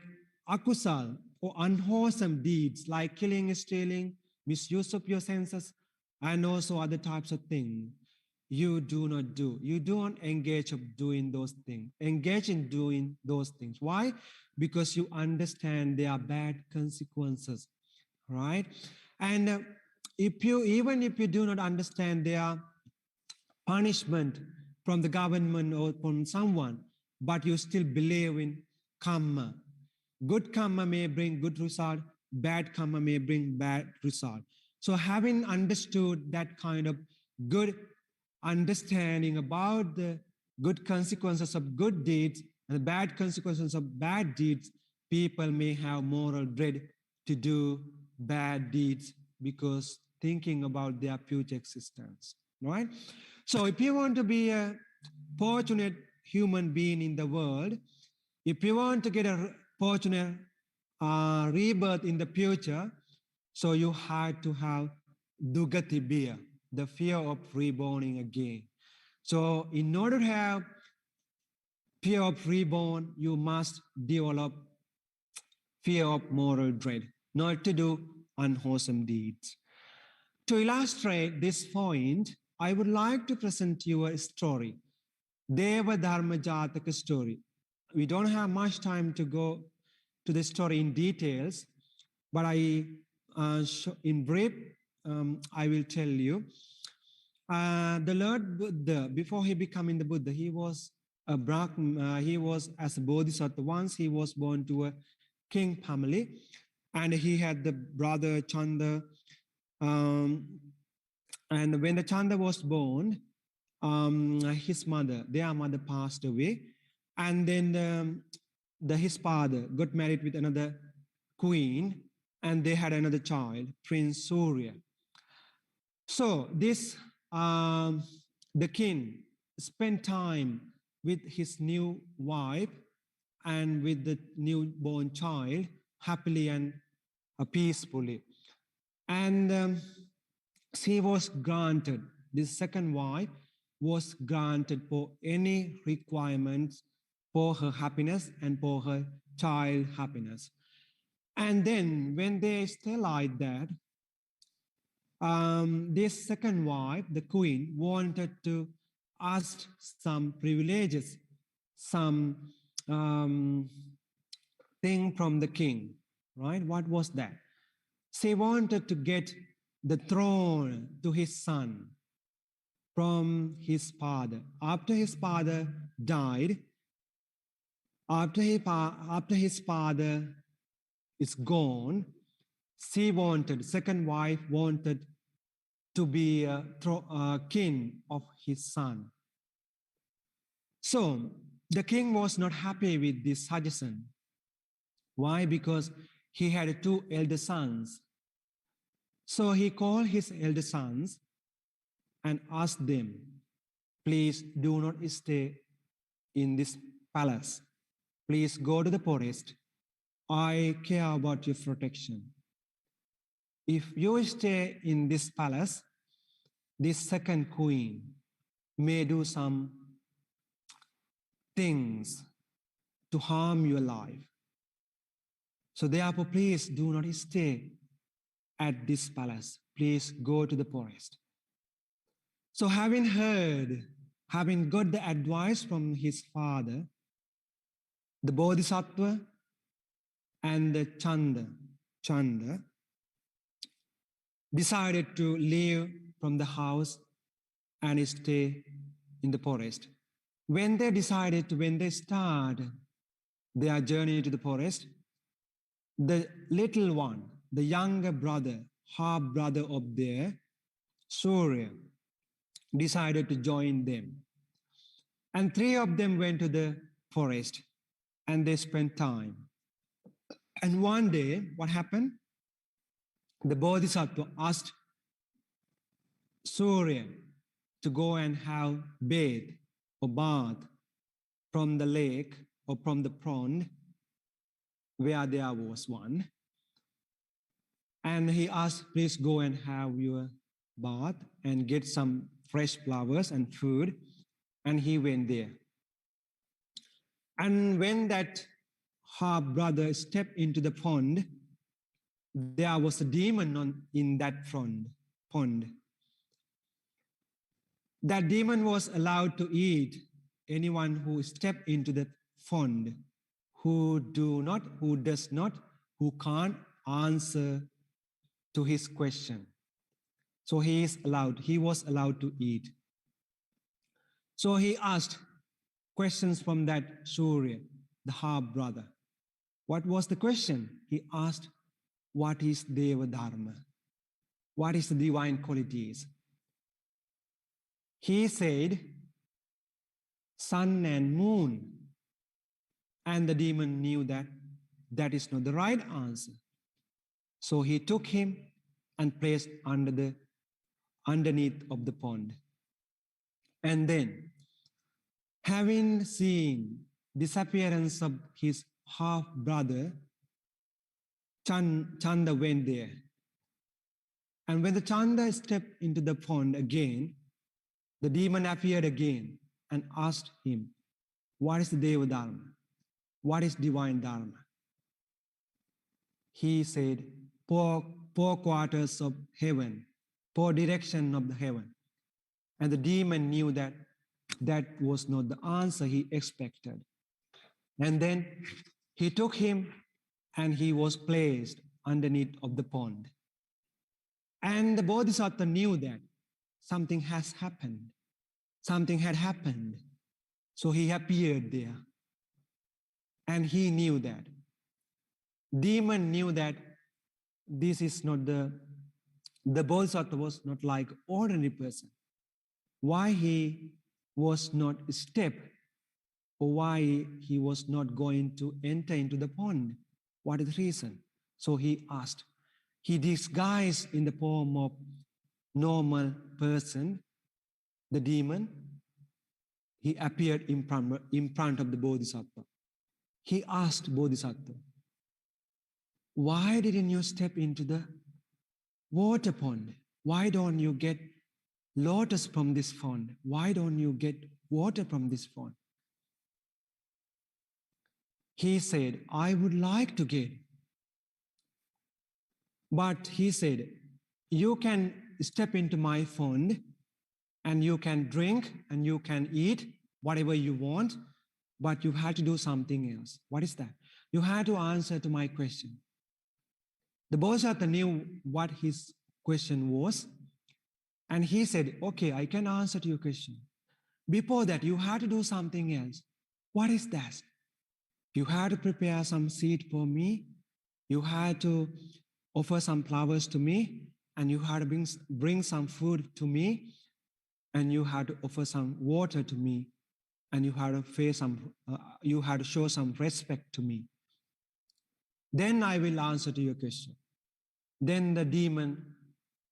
akusal or unwholesome deeds like killing, stealing, misuse of your senses, and also other types of things, you do not do. You don't engage of doing those things. Engage in doing those things. Why? Because you understand there are bad consequences, right? And even if you do not understand their punishment from the government or from someone, but you still believe in karma. Good karma may bring good result, bad karma may bring bad result. So having understood that kind of good understanding about the good consequences of good deeds and the bad consequences of bad deeds, people may have moral dread to do bad deeds because thinking about their future existence, right? So if you want to be a fortunate human being in the world, if you want to get a fortunate rebirth in the future, so you have to have dugati bhiya, the fear of reborning again. So in order to have fear of reborn, you must develop fear of moral dread, not to do unwholesome deeds. To illustrate this point, I would like to present you a story, Deva Dharma Jataka story. We don't have much time to go to the story in details, but in brief, I will tell you. The Lord Buddha, before he becoming the Buddha, he was a Brahman, he was as a Bodhisattva. Once he was born to a king family, and he had the brother Chanda. And when the Chanda was born, their mother passed away. And then his father got married with another queen, and they had another child, Prince Surya. So the king spent time with his new wife and with the newborn child happily and peacefully. And she was granted, this second wife was granted for any requirements for her happiness and for her child happiness. And then when they stay like that, this second wife, the queen, wanted to ask some privileges, some thing from the king, right? What was that? She wanted to get the throne to his son from his father. After his father died, after his father is gone, second wife wanted to be a king of his son. So the king was not happy with this suggestion. Why? Because he had two elder sons. So he called his elder sons and asked them, please do not stay in this palace. Please go to the forest. I care about your protection. If you stay in this palace, this second queen may do some things to harm your life. So therefore, please do not stay at this palace. Please go to the forest. So having got the advice from his father, the Bodhisattva and the Chanda decided to leave from the house and stay in the forest. When they start their journey to the forest, the little one, the younger brother, half brother of their Surya, decided to join them. And three of them went to the forest and they spent time. And one day, what happened? The Bodhisattva asked Surya to go and have bathe or bath from the lake or from the pond where there was one. And he asked, please go and have your bath and get some fresh flowers and food. And he went there. And when that half brother stepped into the pond, there was a demon in that pond. that demon was allowed to eat anyone who stepped into the pond, who does not, who can't answer to his question. So he was allowed to eat. So he asked questions from that Surya, the half brother. What was the question? He asked, what is Deva Dharma? What is the divine qualities? He said, sun and moon. And the demon knew that that is not the right answer. So he took him and placed underneath of the pond. And then, having seen disappearance of his half brother, Chanda went there. And when the Chanda stepped into the pond again, the demon appeared again and asked him, what is the Deva Dharma? What is divine Dharma? He said, four quarters of heaven, four direction of the heaven. And the demon knew that that was not the answer he expected. And then he took him and he was placed underneath of the pond. And the Bodhisattva knew that something has happened. Something had happened. So he appeared there. And he knew that. Demon knew that this is not the Bodhisattva was not like ordinary person. Why he was not step, or why he was not going to enter into the pond? What is the reason? So he asked. He disguised in the form of normal person, the demon. He appeared in front of the Bodhisattva. He asked Bodhisattva, why didn't you step into the water pond? Why don't you get lotus from this pond? Why don't you get water from this pond? He said, I would like to get. But he said, you can step into my pond and you can drink and you can eat whatever you want, but you have to do something else. What is that? You have to answer to my question. The Bodhisattva knew what his question was, and he said, okay, I can answer to your question. Before that, you had to do something else. What is that? You had to prepare some seed for me. You had to offer some flowers to me, and you had to bring some food to me, and you had to offer some water to me, and you had to show some respect to me. Then I will answer to your question. Then the demon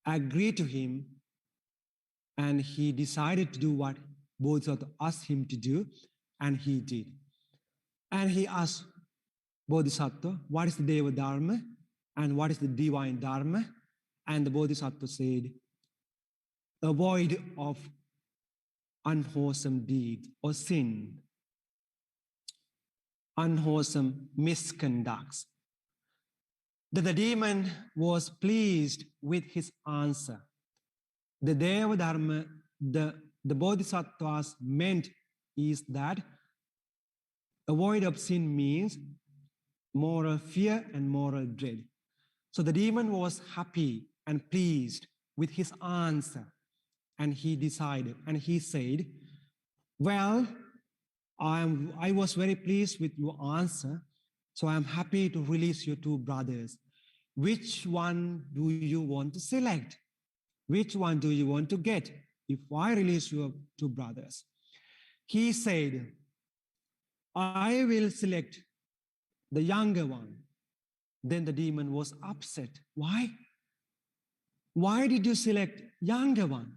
agreed to him, and he decided to do what Bodhisattva asked him to do, and he did. And he asked Bodhisattva, what is the Deva Dharma and what is the divine Dharma? And the Bodhisattva said, avoid of unwholesome deed or sin, unwholesome misconducts. That the demon was pleased with his answer. The Deva Dharma, the Bodhisattvas meant is that avoid of sin means moral fear and moral dread. So the demon was happy and pleased with his answer. And he decided, and he said, well, I was very pleased with your answer, so I'm happy to release your two brothers. Which one do you want to select? Which one do you want to get if I release your two brothers? He said, I will select the younger one. Then the demon was upset. Why? Why did you select younger one?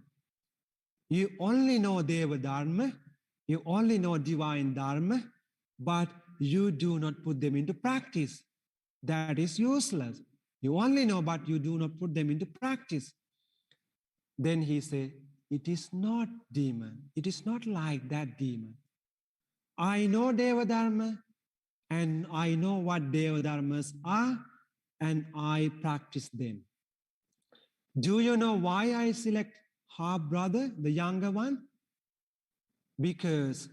You only know Deva Dharma, you only know divine Dharma, but you do not put them into practice. That is useless. You only know, but you do not put them into practice. Then he said, it is not demon. It is not like that demon. I know Deva Dharma, and I know what Deva Dharmas are, and I practice them. Do you know why I select half brother, the younger one? because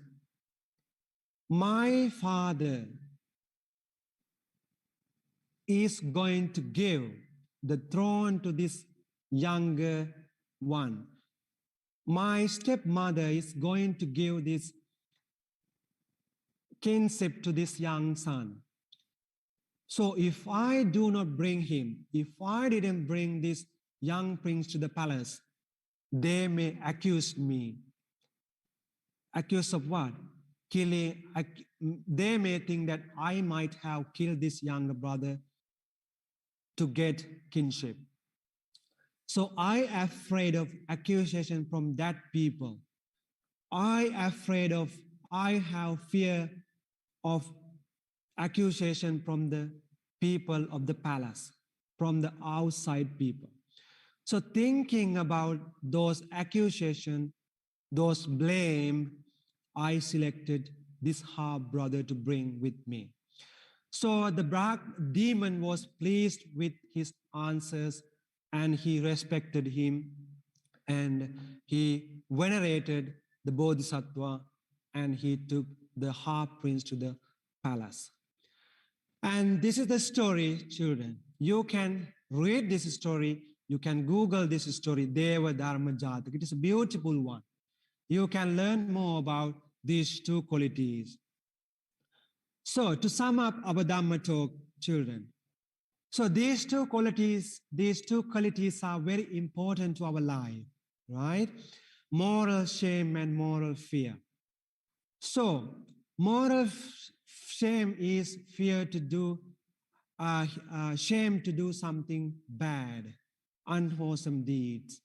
my Father is going to give the throne to this younger one. My stepmother is going to give this kinship to this young son. So if I do not bring him, if I didn't bring this young prince to the palace, they may accuse me. Accuse of what? Killing. They may think that I might have killed this younger brother to get kinship. So I am afraid of accusation from that people. I have fear of accusation from the people of the palace, from the outside people. So thinking about those accusations, those blame, I selected this half brother to bring with me. So the black demon was pleased with his answers and he respected him and he venerated the Bodhisattva and he took the half prince to the palace. And this is the story, children. You can read this story. You can Google this story, Deva Dharma Jatak. It is a beautiful one. You can learn more about these two qualities. So to sum up our Dhamma talk, children. So these two qualities are very important to our life, right? Moral shame and moral fear. So moral shame is fear to do, shame to do something bad, unwholesome deeds,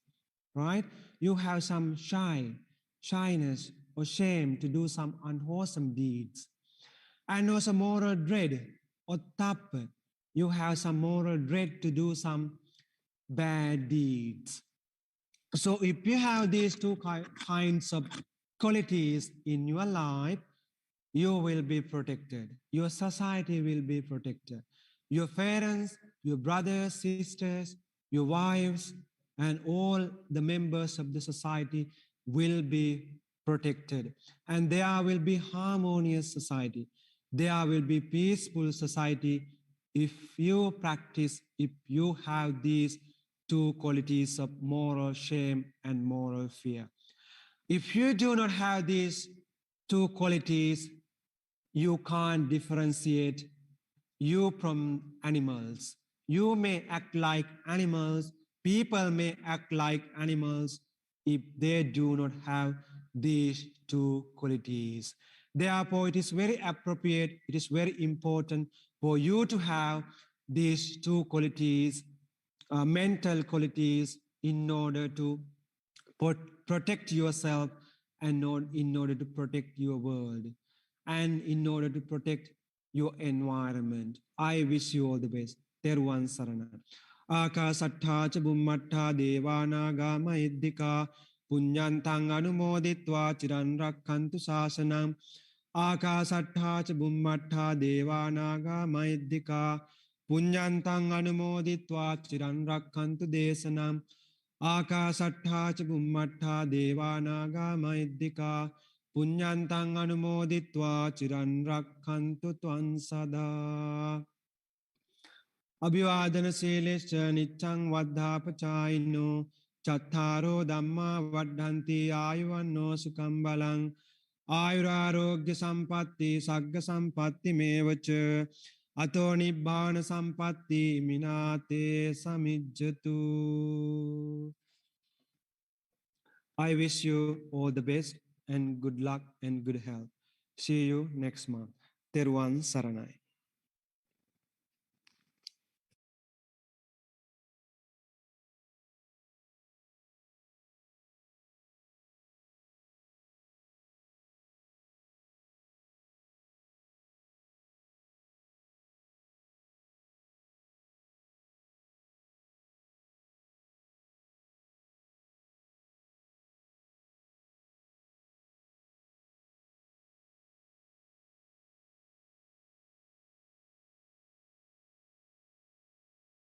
right? You have some shyness or shame to do some unwholesome deeds. And also moral dread or tappa. You have some moral dread to do some bad deeds. So if you have these two kinds of qualities in your life, you will be protected. Your society will be protected. Your parents, your brothers, sisters, your wives, and all the members of the society will be protected. And there will be harmonious society. There will be peaceful society if you practice, if you have these two qualities of moral shame and moral fear. If you do not have these two qualities, you can't differentiate you from animals. You may act like animals. People may act like animals if they do not have these two qualities. Therefore, it is very appropriate, it is very important for you to have these two qualities, mental qualities, in order to protect yourself and not in order to protect your world and in order to protect your environment. I wish you all the best. Teruvan Sarana. Akasattha cha bummattha devanaga mahiddhika punyantang anumoditva chiran rakkantu sasanam. Akasattha cha bummattha devanaga mahiddhika punyantang anumoditva chiran rakkantu desanam. Akasattha cha bummattha devanaga mahiddhika punyantang anumoditva chiran rakkantu tvam sada. Abhivadana silescha niccang vaddhapachayino chattaro dhamma vaddhanti ayuvanno sukham balang ayurarogya sampatti sagga sampatti mevacha ato nibbana sampatti minate samijjatu. I wish you all the best and good luck and good health. See you next month. Teruvan Saranai.